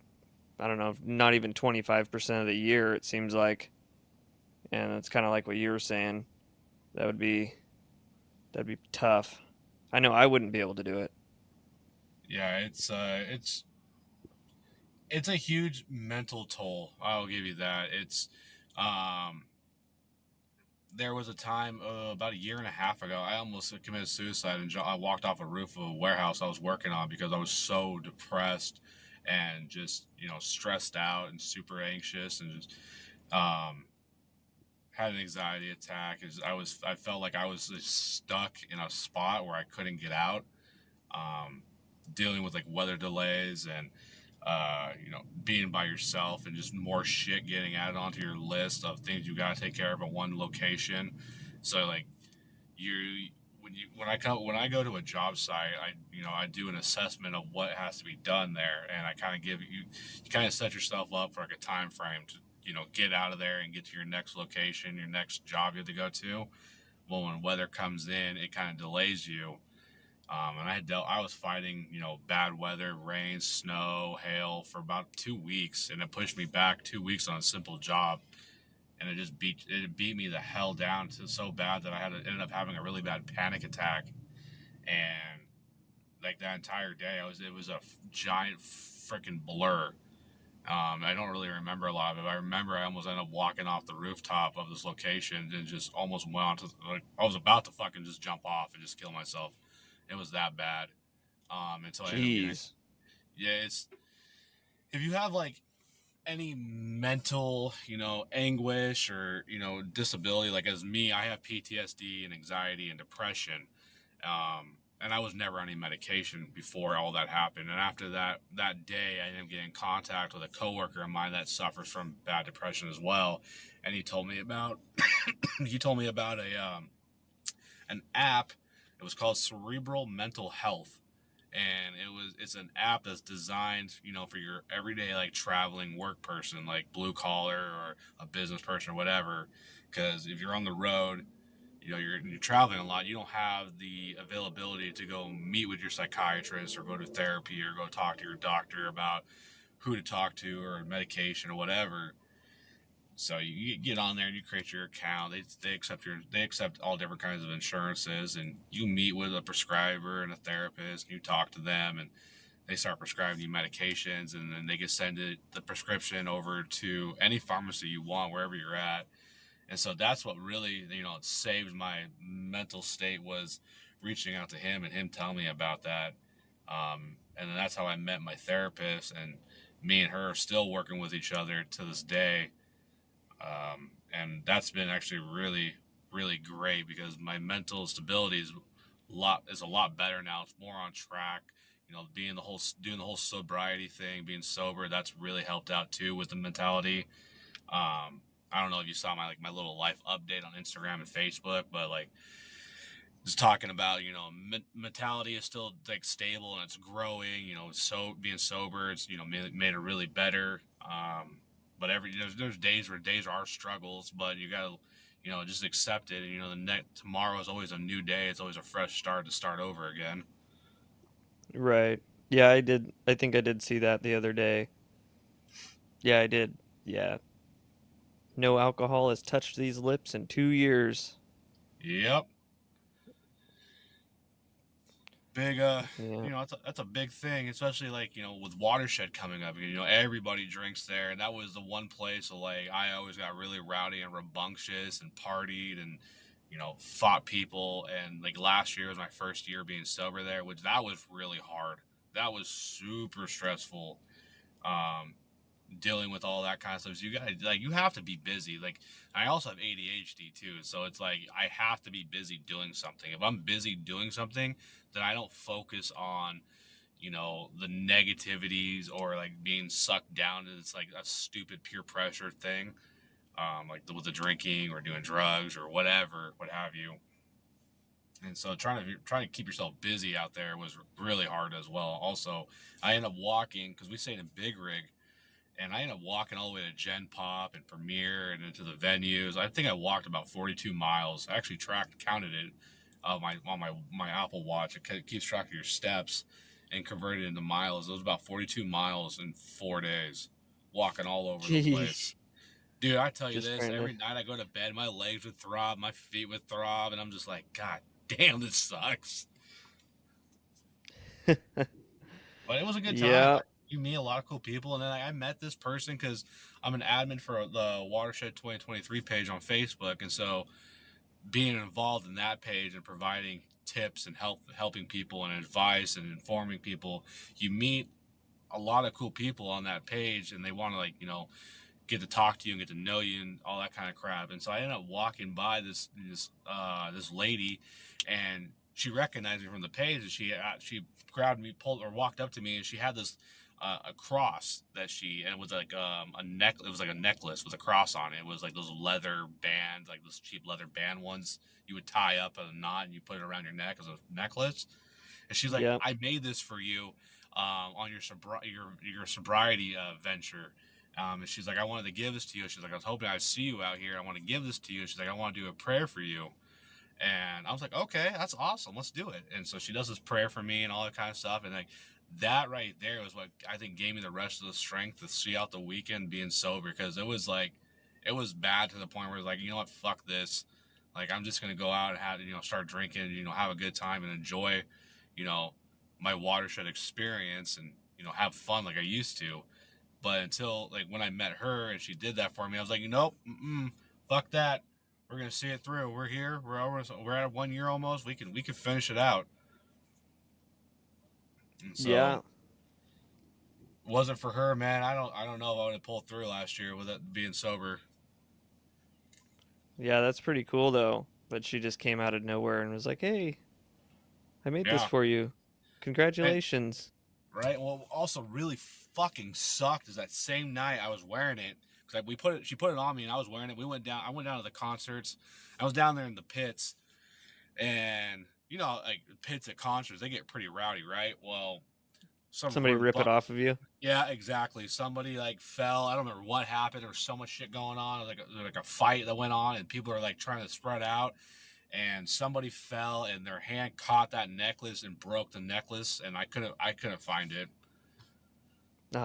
I don't know, not even 25% of the year it seems like, and it's kind of like what you were saying. That would be that'd be tough. I know I wouldn't be able to do it. Yeah, it's a huge mental toll. I'll give you that. Um, there was a time about a year and a half ago, I almost committed suicide and I walked off a roof of a warehouse I was working on because I was so depressed and just stressed out and super anxious and just um, had an anxiety attack. I felt like I was just stuck in a spot where I couldn't get out. Um, Dealing with like weather delays and being by yourself and just more shit getting added onto your list of things you got to take care of at one location. So like you when I go to a job site, I do an assessment of what has to be done there, and I kind of give you kind of set yourself up for like a time frame to get out of there and get to your next location, your next job you have to go to. Well, when weather comes in, it kind of delays you. And I was fighting, bad weather, rain, snow, hail for about 2 weeks, and it pushed me back 2 weeks on a simple job, and it beat me the hell down to so bad that ended up having a really bad panic attack, and like that entire day, it was a giant freaking blur. I don't really remember a lot of it. I remember I almost ended up walking off the rooftop of this location and just almost went on to like I was about to fucking just jump off and just kill myself. It was that bad. Until I ended up getting Jeez. yeah. It's if you have like any mental, anguish or, disability. Like as me, I have PTSD and anxiety and depression. And I was never on any medication before all that happened. And after that day, I ended up getting in contact with a coworker of mine that suffers from bad depression as well. And he told me about a an app. It was called Cerebral Mental Health, and it's an app that's designed, for your everyday like traveling work person, like blue collar or a business person or whatever. Because if you're on the road, you're traveling a lot, you don't have the availability to go meet with your psychiatrist or go to therapy or go talk to your doctor about who to talk to or medication or whatever. So you get on there and you create your account. They accept all different kinds of insurances, and you meet with a prescriber and a therapist. And you talk to them, and they start prescribing you medications, and then they can send the prescription over to any pharmacy you want wherever you're at. And so that's what really saved my mental state, was reaching out to him and him telling me about that. And then that's how I met my therapist, and me and her are still working with each other to this day. And that's been actually really, really great because my mental stability is a lot better now. It's more on track. Doing the whole sobriety thing, being sober, that's really helped out too with the mentality. I don't know if you saw my little life update on Instagram and Facebook, but like just talking about mentality is still like stable and it's growing. So being sober, it's made it really better. But there's days where days are struggles, but you gotta just accept it. And, tomorrow is always a new day. It's always a fresh start to start over again. Right. Yeah, I did. I think I did see that the other day. Yeah, I did. Yeah. No alcohol has touched these lips in 2 years. Yep. Big Yeah. that's a big thing, especially like with Watershed coming up. Everybody drinks there, and that was the one place where, like, I always got really rowdy and rambunctious and partied and fought people. And like last year was my first year being sober there, which that was really hard. That was super stressful. um Dealing with all that kind of stuff. So you have to be busy. Like, I also have ADHD too, so it's like I have to be busy doing something. If I'm busy doing something, then I don't focus on the negativities or like being sucked down. It's like a stupid peer pressure thing, like with the drinking or doing drugs or whatever, what have you. And so trying to keep yourself busy out there was really hard as well. Also, I ended up walking because we stayed in Big Rig, and I ended up walking all the way to Gen Pop and Premiere and into the venues. I think I walked about 42 miles. I actually counted it on my Apple Watch. It keeps track of your steps and converted it into miles. It was about 42 miles in 4 days, walking all over the Jeez. place. Dude, I tell you Just this, trying to. every night I go to bed, my legs would throb, my feet would throb, and I'm just like, God damn, this sucks. But it was a good time. Yeah. You meet a lot of cool people, and then I met this person because I'm an admin for the Watershed 2023 page on Facebook, and so being involved in that page and providing tips and helping people and advice and informing people, you meet a lot of cool people on that page, and they want to, like, get to talk to you and get to know you and all that kind of crap. And so I ended up walking by this lady, and she recognized me from the page, and she grabbed me, pulled or walked up to me, and she had this a cross and it was like a neck. It was like a necklace with a cross on it. It was like those leather bands, like those cheap leather band ones you would tie up a knot and you put it around your neck as a necklace. And she's like, Yep. "I made this for you on your sobriety venture." And she's like, "I wanted to give this to you." She's like, "I was hoping I'd see you out here. I want to give this to you." She's like, "I want to do a prayer for you." And I was like, "Okay, that's awesome. Let's do it." And so she does this prayer for me and all that kind of stuff. And like that right there was what I think gave me the rest of the strength to see out the weekend being sober, because it was bad to the point where it was like, fuck this. Like, I'm just gonna go out and start drinking, have a good time and enjoy, you know, my Watershed experience and have fun like I used to. But until, like, when I met her and she did that for me, I was like, nope, fuck that. We're gonna see it through. We're here. We're at 1 year almost. We can finish it out. And so Yeah. wasn't for her, man. I don't know if I would have pulled through last year with it being sober. Yeah, that's pretty cool though. But she just came out of nowhere and was like, "Hey, I made this Yeah. for you. And Congratulations." right. Well, also really fucking sucked is that same night I was wearing it because we put it. She put it on me, and I was wearing it. We went down. I went down to the concerts. I was down there in the pits, and like pits at concerts, they get pretty rowdy, right? Well, some Somebody rip it off of you. yeah, exactly. Somebody like fell. I don't remember what happened. There was so much shit going on. Like a fight that went on, and people are like trying to spread out. And somebody fell, and their hand caught that necklace and broke the necklace. And I couldn't find it. Oh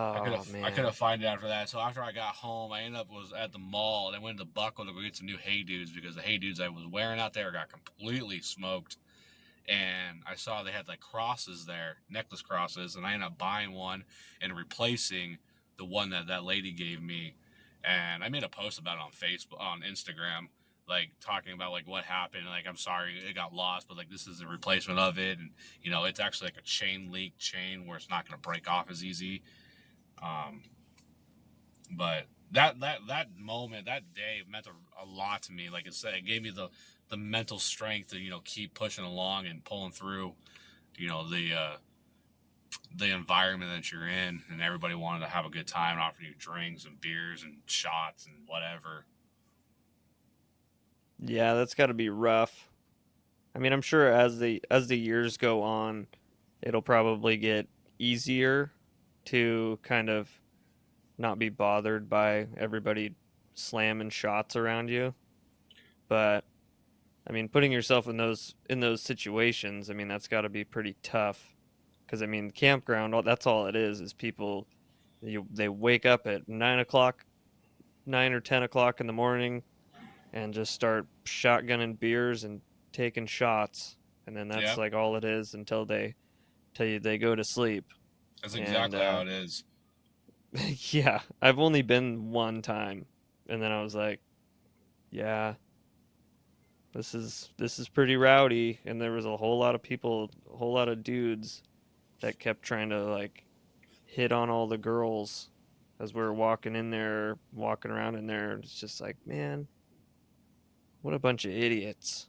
I couldn't man. find it after that. So after I got home, I ended up was at the mall and I went to Buckle to go get some new Hey Dudes because the Hey Dudes I was wearing out there got completely smoked. And I saw they had like crosses there, necklace crosses, and I ended up buying one and replacing the one that that lady gave me. And I made a post about it on Facebook, on Instagram, like talking about like what happened. Like I'm sorry it got lost, but like this is a replacement of it, and it's actually like a chain link chain where it's not going to break off as easy. Um, but that moment, that day meant a lot to me. Like I said, it gave me the mental strength to keep pushing along and pulling through. You know the environment that you're in, and everybody wanted to have a good time and offer you drinks and beers and shots and whatever. Yeah, that's got to be rough. I mean, I'm sure as the years go on, it'll probably get easier to kind of not be bothered by everybody slamming shots around you. But I mean, putting yourself in those situations, I mean, that's got to be pretty tough. Because I mean, campground, that's all it is people they wake up at 9 o'clock, 9 or 10 o'clock in the morning, and just start shotgunning beers and taking shots, and then that's Yep, like all it is until they tell you they go to sleep. that's And exactly how it is. yeah, I've only been one time, and then I was like, yeah, this is pretty rowdy, and there was a whole lot of people, a whole lot of dudes that kept trying to like hit on all the girls as we were walking in there, walking around in there. It's just like, man, what a bunch of idiots.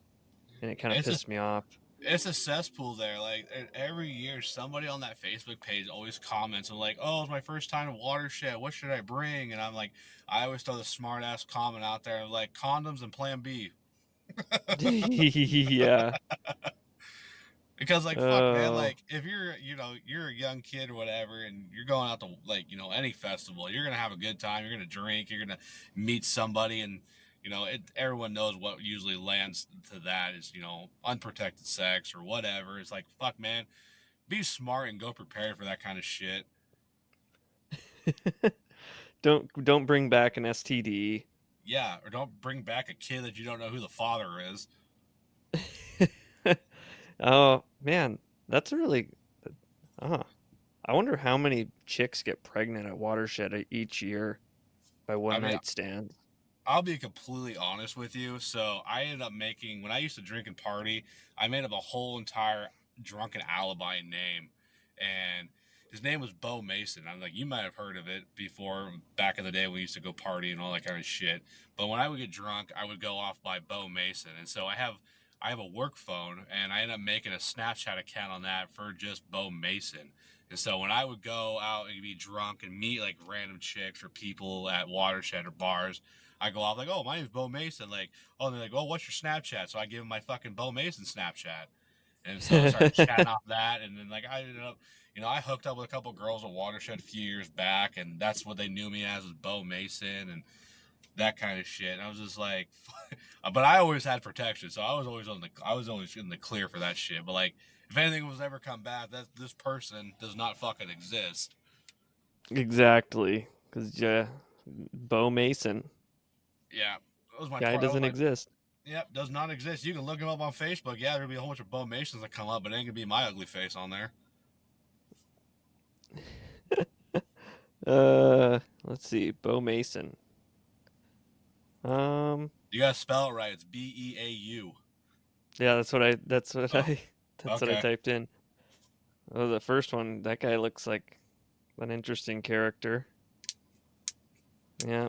And it kind of It's a pissed me off. it's a cesspool there. Like every year, somebody on that Facebook page always comments and like, "Oh, it's my first time to Watershed. What should I bring?" And I'm like, I always throw the smart ass comment out there like condoms and Plan B. Yeah. Because like fuck man, Oh, like if you're a young kid or whatever and you're going out to like any festival, you're gonna have a good time, you're gonna drink, you're gonna meet somebody, and everyone knows what usually lands to that is unprotected sex or whatever. It's like fuck man, be smart and go prepared for that kind of shit. don't bring back an STD. Yeah, or don't bring back a kid that you don't know who the father is. Oh man, that's really. Uh, I wonder how many chicks get pregnant at Watershed each year by I one mean, night stands. I'll be completely honest with you. So I ended up making when I used to drink and party, I made up a whole entire drunken alibi name, and his name was Bo Mason. I'm like, you might have heard of it before back in the day when we used to go party and all that kind of shit. But when I would get drunk, I would go off by Bo Mason, and so I have a work phone, and I ended up making a Snapchat account on that for just Bo Mason. And so when I would go out and be drunk and meet like random chicks or people at Watershed or bars, I go off like, "Oh, my name's Bo Mason." Like, oh, they're like, "Oh, what's your Snapchat?" So I give him my fucking Bo Mason Snapchat, and so I started chatting off that, and then like I ended up, I hooked up with a couple girls at Watershed a few years back, and that's what they knew me as was Bo Mason and that kind of shit. And I was just like, but I always had protection, so I was always in the clear for that shit. But like, if anything was ever come back, that this person does not fucking exist. Exactly, because yeah, Bo Mason Yeah, that was guy that was doesn't my exist. Yep, does not exist. You can look him up on Facebook. Yeah, there'll be a whole bunch of bum Masons that come up, but it ain't gonna be my ugly face on there. Let's see, Bo Mason. Um, You gotta spell it right. It's Beau. yeah, that's what Oh, I that's what I okay. typed in. Oh, the first one, that guy looks like An interesting character. Yeah.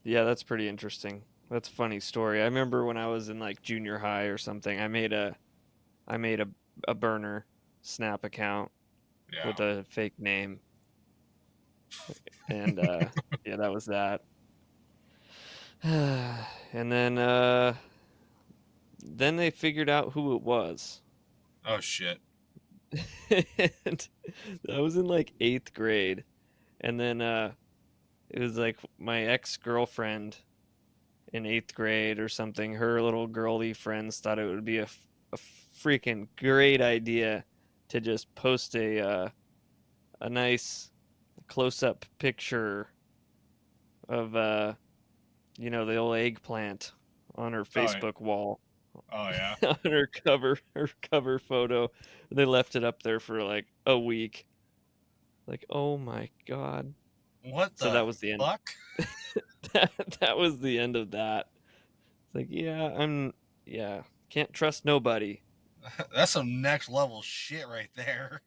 Yeah, that's pretty interesting. That's a funny story. I remember when I was in like junior high or something, I made a burner Snap account Yeah. with a fake name and yeah, that was that. And then they figured out who it was. Oh shit. And I was in like 8th grade. And then it was like my ex-girlfriend in 8th grade or something. Her little girly friends thought it would be a freaking great idea to just post a nice close-up picture of the old eggplant on her Oh yeah. Facebook wall. Oh yeah. On her cover photo. They left it up there for like a week. Like, oh my god. What So the that was the end. fuck? That was the end of that. It's like, yeah, can't trust nobody. That's some next level shit right there.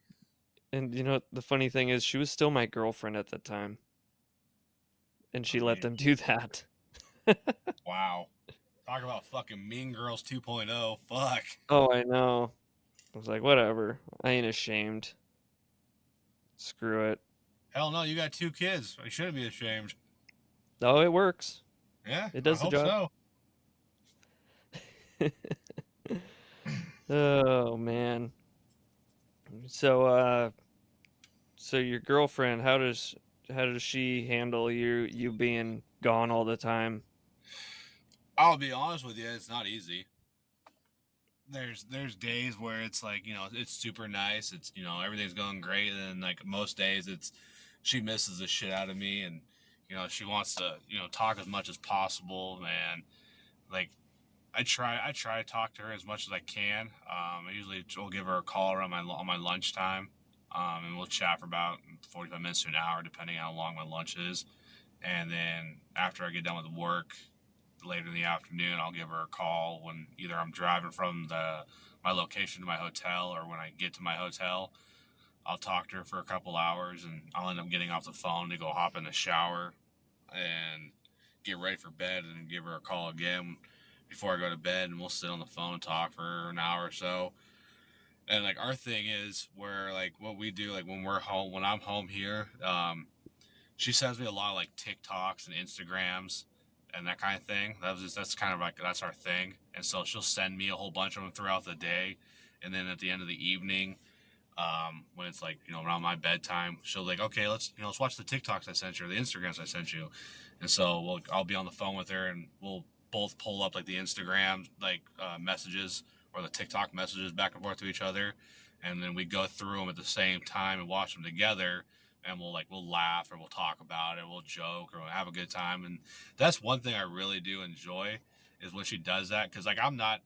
And the funny thing is she was still my girlfriend at the time, and I she let mean, them do that. wow. Talk about fucking Mean Girls 2.0. Fuck. Oh, I know. I was like, whatever. I ain't ashamed. Screw it. Hell no, you got two kids. You shouldn't be ashamed. Oh, it works. Yeah, It I does the hope job. so. Oh man. So your girlfriend, how does she handle you being gone all the time? I'll be honest with you, it's not easy. There's days where it's like, it's super nice. It's, everything's going great, and then like most days it's she misses the shit out of me, and she wants to, talk as much as possible, and like I try to talk to her as much as I can. I usually will give her a call around on my lunchtime, and we'll chat for about 45 minutes to an hour, depending on how long my lunch is. And then after I get done with work, later in the afternoon, I'll give her a call when either I'm driving from the my location to my hotel, or when I get to my hotel. I'll talk to her for a couple hours, and I'll end up getting off the phone to go hop in the shower and get ready for bed, and then give her a call again before I go to bed, and we'll sit on the phone and talk for an hour or so. And like our thing is where like what we do, like when I'm home here, she sends me a lot of like TikToks and Instagrams and that kind of thing. That's kind of like that's our thing. And so she'll send me a whole bunch of them throughout the day, and then at the end of the evening, when it's like around my bedtime, she'll like, okay, let's watch the TikToks I sent you or the Instagrams I sent you. And so I'll be on the phone with her, and we'll both pull up like the Instagram like messages or the TikTok messages back and forth to each other, and then we go through them at the same time and watch them together. And we'll laugh, or we'll talk about it, we'll joke, or we'll have a good time. And that's one thing I really do enjoy, is when she does that, because like I'm not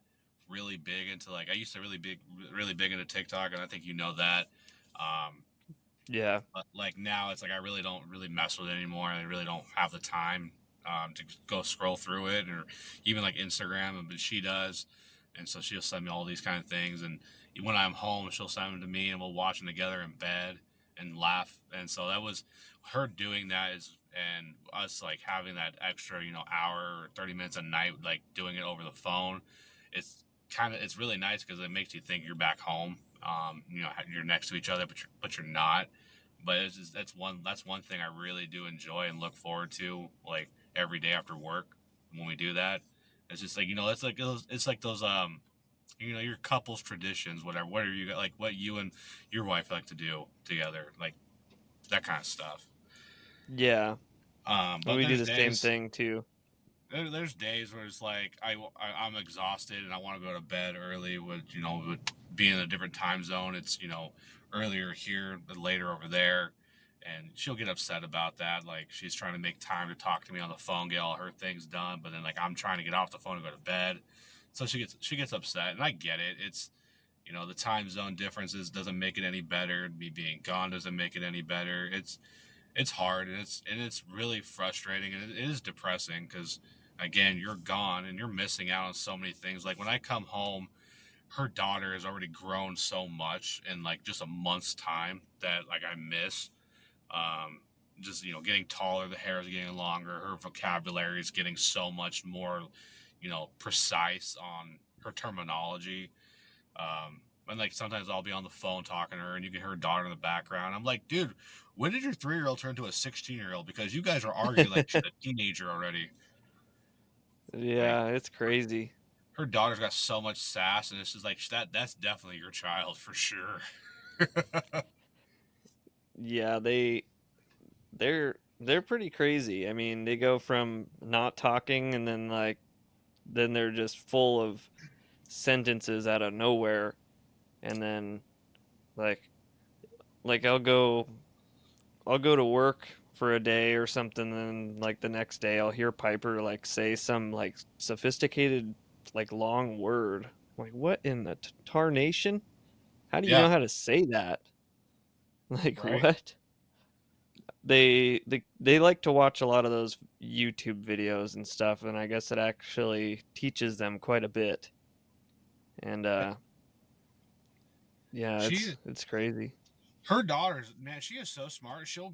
really big into, like, I used to really big into TikTok, and I think you know that. Um, Yeah. but like now, it's like I really don't really mess with it anymore. I really don't have the time to go scroll through it, or even like Instagram. But she does, and so she'll send me all these kind of things. And when I'm home, she'll send them to me, and we'll watch them together in bed and laugh. And so that was her doing that, and us like having that extra hour or 30 minutes a night, like doing it over the phone. It's really nice, because it makes you think you're back home. You're next to each other, but you're not. But that's one thing I really do enjoy and look forward to, like every day after work when we do that. It's just like, it's like those your couples traditions, whatever you got, like what you and your wife like to do together, like that kind of stuff. Yeah. But We do the same thing too. there's days where it's like I'm exhausted and I want to go to bed early. With being in a different time zone, it's earlier here but later over there, and she'll get upset about that. Like, she's trying to make time to talk to me on the phone, get all her things done, but then like I'm trying to get off the phone and go to bed. So she gets upset, and I get it. It's the time zone differences doesn't make it any better. Me being gone doesn't make it any better. It's hard, and it's really frustrating, and it is depressing, because again, you're gone and you're missing out on so many things. Like when I come home her daughter has already grown so much in like just a month's time that like I miss. Um, just getting taller, the hair is getting longer, her vocabulary is getting so much more, precise on her terminology. And like sometimes I'll be on the phone talking to her, and you can hear her daughter in the background. I'm like, dude, when did your 3-year-old turn to a 16-year-old? Because you guys are arguing like she's a teenager already. Like Yeah, it's crazy. her daughter's got so much sass, and it's just like that's definitely your child for sure. Yeah, they're pretty crazy. I mean, they go from not talking and then then they're just full of sentences out of nowhere, and then like like I'll go to work for a day or something, and like the next day I'll hear Piper like say some like sophisticated like long word. Like what in the tarnation? How do you Yeah, know how to say that? Like right. what? They like to watch a lot of those YouTube videos and stuff, and I guess it actually teaches them quite a bit. And yeah, She it's crazy. Her daughter's man, she is so smart. She'll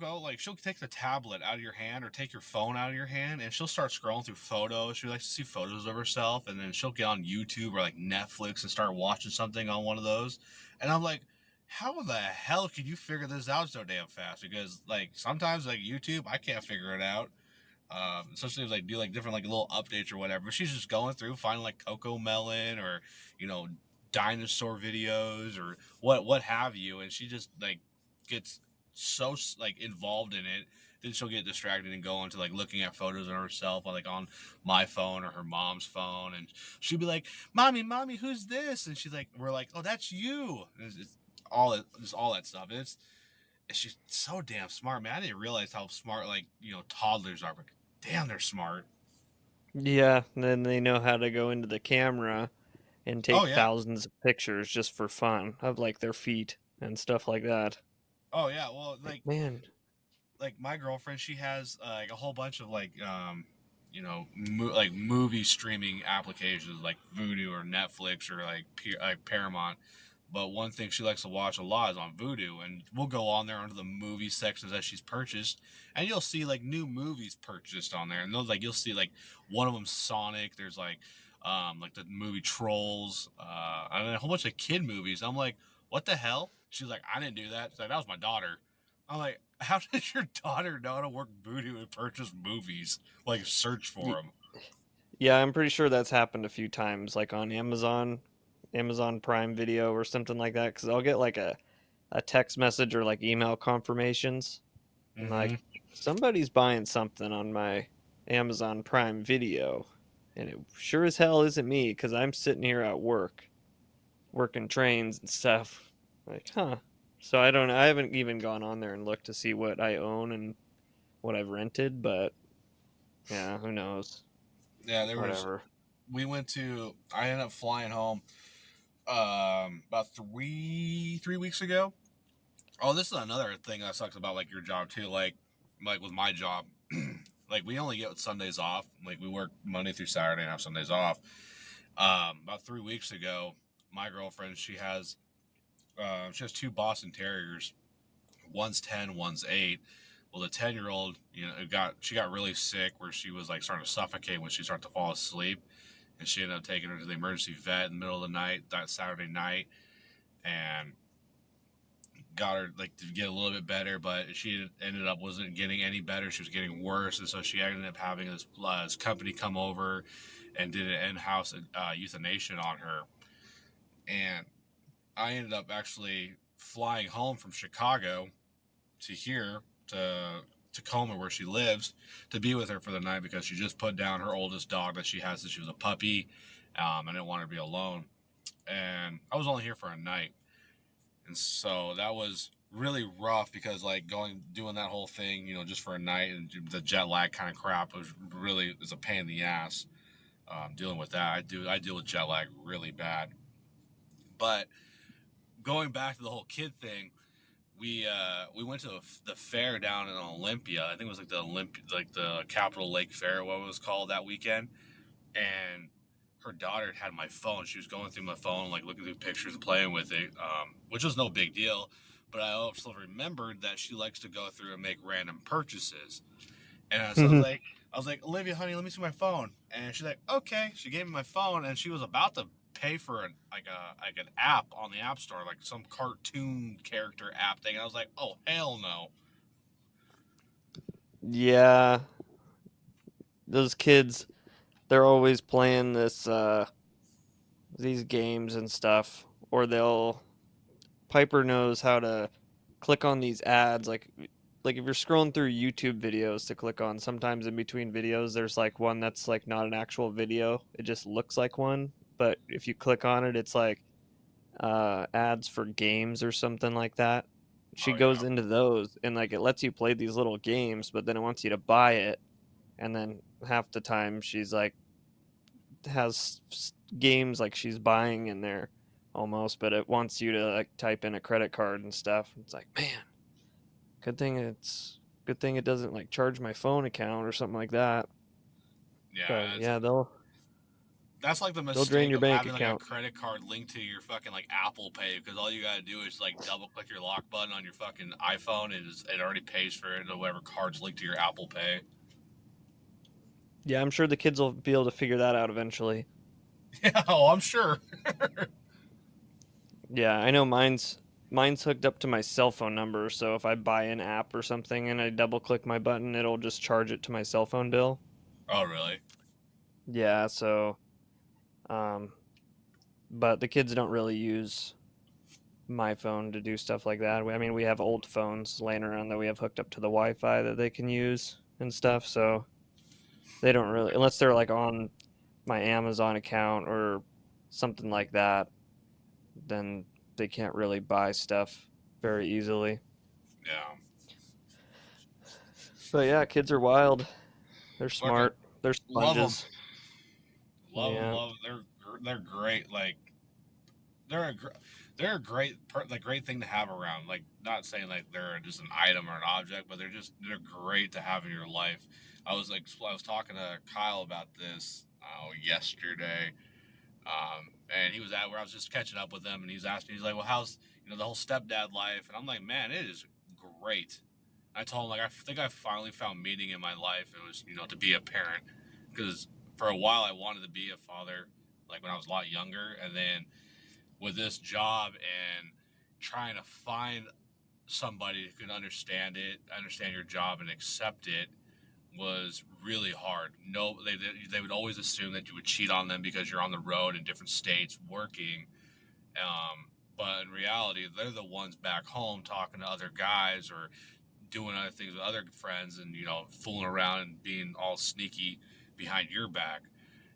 take the tablet out of your hand or take your phone out of your hand, and she'll start scrolling through photos. She likes to see photos of herself, and then she'll get on YouTube or like Netflix and start watching something on one of those. And I'm like, how the hell can you figure this out so damn fast? Because like sometimes like YouTube, I can't figure it out. Especially if like do like different like little updates or whatever. But she's just going through finding like Coco Melon or you know dinosaur videos or what have you, and she just like gets so like involved in it. Then she'll get distracted and go into like looking at photos of herself like on my phone or her mom's phone, and she'll be like, "Mommy, who's this?" And she's like, "We're like, oh, that's you." And it's just all that stuff. And she's so damn smart, man. I didn't realize how smart like toddlers are, but damn, they're smart. Yeah, and then they know how to go into the camera and Oh take yeah, thousands of pictures just for fun of like their feet and stuff like that. oh yeah. Well, Like, man, like my girlfriend, she has like a whole bunch of like like movie streaming applications like Vudu or Netflix or like Paramount. But one thing she likes to watch a lot is on Vudu, and we'll go on there under the movie sections that she's purchased, and you'll see like new movies purchased on there, and those like you'll see like one of them Sonic. There's like the movie Trolls, and then a whole bunch of kid movies. I'm like, what the hell? She's like, I didn't do that. She's like, that was my daughter. I'm like, how does your daughter know how to work Voodoo and purchase movies? Like, search for y- them. yeah, I'm pretty sure that's happened a few times, like on Amazon Prime Video or something like that. Because I'll get like a text message or like email confirmations, and Mm-hmm. like somebody's buying something on my Amazon Prime Video, and it sure as hell isn't me because I'm sitting here at work working trains and stuff. Like, huh. So I don't know. I haven't even gone on there and looked to see what I own and what I've rented, but yeah, who knows? Yeah, Whatever. we went to, I ended up flying home about three weeks ago. Oh, this is another thing that sucks about like your job too. Like with my job, like we only get Sundays off. Like we work Monday through Saturday and have Sundays off. About 3 weeks ago, my girlfriend, she has two Boston Terriers. One's 10, one's 8. Well, the 10-year-old, she got really sick where she was like starting to suffocate when she started to fall asleep, and she ended up taking her to the emergency vet in the middle of the night that Saturday night, and got her like to get a little bit better, but she ended up wasn't getting any better. She was getting worse, and so she ended up having this company come over and did an in-house euthanasia on her, and I ended up actually flying home from Chicago to here to Tacoma where she lives to be with her for the night because she just put down her oldest dog that she has since she was a puppy. I didn't want her to be alone, and I was only here for a night, and so that was really rough because like doing that whole thing, just for a night and the jet lag kind of crap was a pain in the ass. Dealing with that, I deal with jet lag really bad, but going back to the whole kid thing, we went to the fair down in Olympia. I think it was like the Capital Lake Fair, what it was called that weekend. And her daughter had my phone. She was going through my phone, like looking through pictures and playing with it, which was no big deal. But I also remembered that she likes to go through and make random purchases. And so I was like, Olivia, honey, let me see my phone. And she's like, okay. She gave me my phone, and she was about to pay for like an app on the App Store, like some cartoon character app thing. And I was like, oh hell no. Yeah, those kids, they're always playing these games and stuff, or they'll Piper knows how to click on these ads like if you're scrolling through YouTube videos to click on, sometimes in between videos there's like one that's like not an actual video. It just looks like one, but if you click on it it's like ads for games or something like that. She Oh goes yeah, into those and like it lets you play these little games, but then it wants you to buy it, and then half the time she's like has games like she's buying in there almost, but it wants you to like type in a credit card and stuff. It's like, man, good thing it doesn't like charge my phone account or something like that. yeah. But yeah, That's like the they'll drain mistake your of bank having like a account. credit card linked to your fucking like Apple Pay, because all you gotta do is like double click your lock button on your fucking iPhone, and it already pays for it, or whatever card's linked to your Apple Pay. Yeah, I'm sure the kids will be able to figure that out eventually. Yeah, oh, I'm sure. Yeah, I know mine's hooked up to my cell phone number, so if I buy an app or something and I double click my button, it'll just charge it to my cell phone bill. Oh, really? Yeah, so um but the kids don't really use my phone to do stuff like that. I mean, we have old phones laying around that we have hooked up to the Wi-Fi that they can use and stuff, so they don't really, unless they're like on my Amazon account or something like that, then they can't really buy stuff very easily. Yeah. But yeah, kids are wild. They're Fucking smart. They're love them. sponges. Love them. Yeah. Love them. They're great. Like they're a they're a like great thing to have around. Like not saying like they're just an item or an object, but they're great to have in your life. I was talking to Kyle about this yesterday, and he was at where I was just catching up with him, and he's asking, he's like, well, how's the whole stepdad life? And I'm like, man, it is great. I told him like I think I finally found meaning in my life. It was to be a parent, because for a while I wanted to be a father, like when I was a lot younger, and then with this job and trying to find somebody who can understand your job and accept it was really hard. No, they would always assume that you would cheat on them because you're on the road in different states working. But in reality, they're the ones back home talking to other guys or doing other things with other friends, and fooling around and being all sneaky behind your back.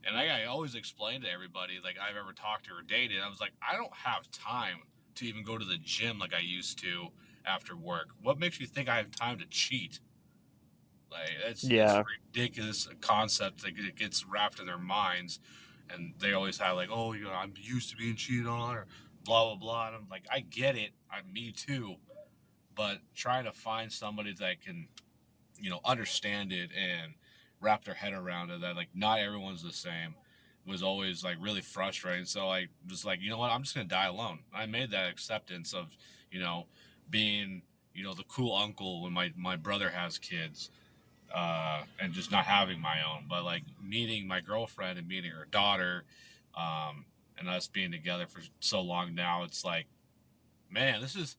And I always explain to everybody like I've ever talked to or dated, I was like, I don't have time to even go to the gym like I used to after work. What makes you think I have time to cheat? Like it's a Yeah. ridiculous concept that gets wrapped in their minds, and they always have like, oh, I'm used to being cheated on, or blah blah blah. And I'm like, I get it, me too, but trying to find somebody that can understand it and wrap their head around it, that like not everyone's the same, was always like really frustrating. So I was like, you know what, I'm just gonna die alone. I made that acceptance of you know being the cool uncle when my brother has kids, and just not having my own, but like meeting my girlfriend and meeting her daughter, and us being together for so long now, it's like, man, this is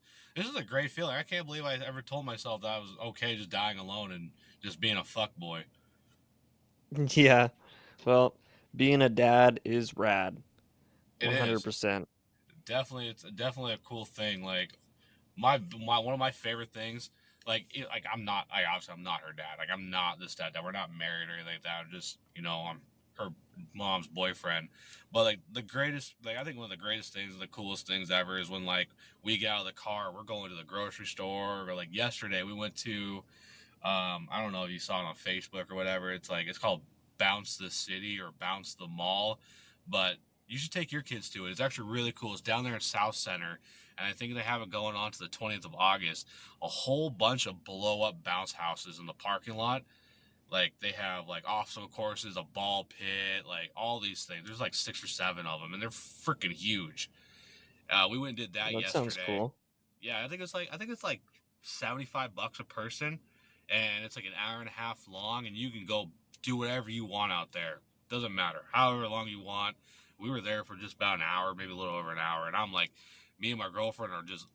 a great feeling. I can't believe I ever told myself that I was okay just dying alone and just being a fuck boy. Yeah. Well, being a dad is rad. It is 100%. definitely it's definitely a cool thing. Like my one of my favorite things. Like obviously I'm not her dad. Like I'm not this dad. We're not married or anything like that. I'm just I'm her mom's boyfriend. But like the greatest, like I think one of the greatest things, the coolest things ever is when like we get out of the car, we're going to the grocery store, or like yesterday we went to I don't know if you saw it on Facebook or whatever. It's called Bounce the City or Bounce the Mall, but you should take your kids to it. It's actually really cool. It's down there in South Center, and I think they have it going on to the 20th of August. A whole bunch of blow up bounce houses in the parking lot. Like they have like obstacle courses, a ball pit, like all these things. There's like 6 or 7 of them, and they're freaking huge. We went and did that That sounds yesterday. cool. Yeah, I think it's like $75 a person, and it's like an hour and a half long, and you can go do whatever you want out there. Doesn't matter, however long you want. We were there for just about an hour, maybe a little over an hour, and I'm like, me and my girlfriend are just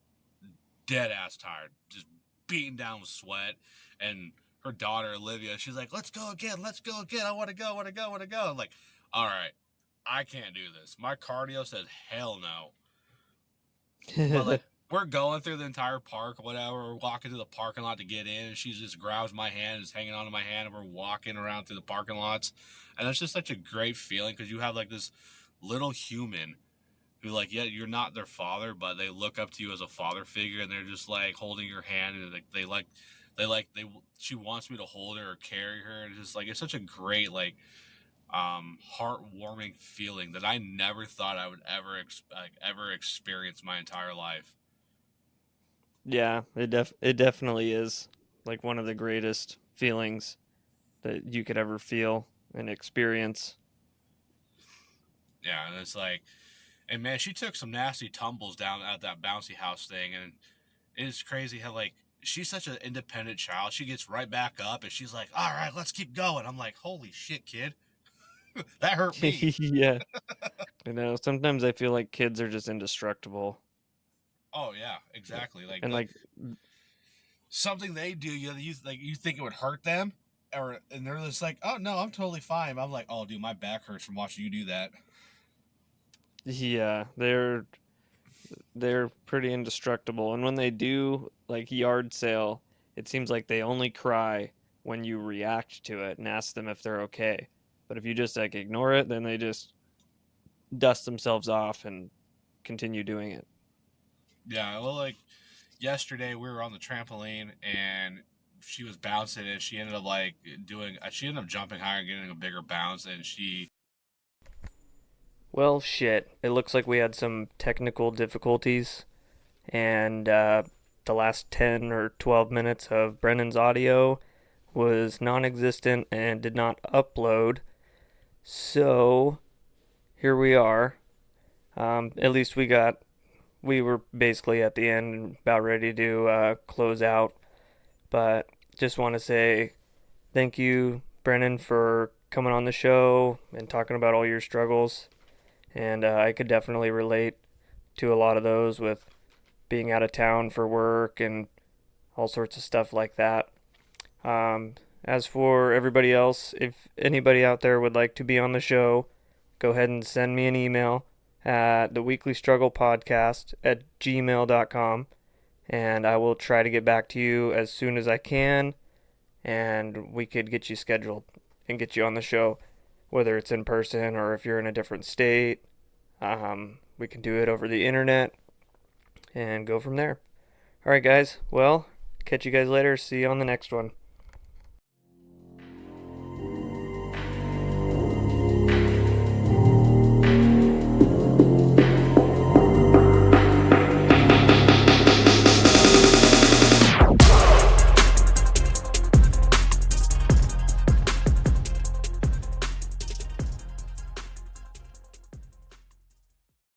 dead ass tired, just beaten down with sweat, and her daughter Olivia, she's like, "Let's go again, let's go again. I want to go, want to go, want to go." I'm like, "All right, I can't do this. My cardio says hell no." But like we're going through the entire park, whatever. We're walking through the parking lot to get in, and she just grabs my hand, is hanging onto my hand, and we're walking around through the parking lots, and it's just such a great feeling because you have like this little human who, like, yeah, you're not their father, but they look up to you as a father figure, and they're just like holding your hand, and like they she wants me to hold her or carry her, and it's just like it's such a great like heartwarming feeling that I never thought I would ever experience my entire life. Yeah, it definitely is like one of the greatest feelings that you could ever feel and experience. Yeah, and it's like, and man, she took some nasty tumbles down at that bouncy house thing, and it's crazy how like she's such an independent child. She gets right back up, and she's like, "All right, let's keep going." I'm like, "Holy shit, kid, that hurt me." Yeah, you know, sometimes I feel like kids are just indestructible. Oh yeah, exactly. Like And the like something they do, you think it would hurt them, or and they're just like, "Oh no, I'm totally fine." I'm like, "Oh dude, my back hurts from watching you do that." yeah, they're pretty indestructible. And when they do like yard sale, it seems like they only cry when you react to it and ask them if they're okay. But if you just like ignore it, then they just dust themselves off and continue doing it. Yeah, well, like yesterday we were on the trampoline and she was bouncing and she ended up like doing she ended up jumping higher and getting a bigger bounce and she Well, shit. It looks like we had some technical difficulties, and the last 10 or 12 minutes of Brennan's audio was non existent and did not upload. So, here we are. At least we were basically at the end and about ready to close out. But just want to say thank you, Brennan, for coming on the show and talking about all your struggles. And I could definitely relate to a lot of those with being out of town for work and all sorts of stuff like that. As for everybody else, if anybody out there would like to be on the show, go ahead and send me an email at theweeklystrugglepodcast@gmail.com, and I will try to get back to you as soon as I can, and we could get you scheduled and get you on the show, whether it's in person or if you're in a different state. We can do it over the internet and go from there. All right, guys. Well, catch you guys later. See you on the next one.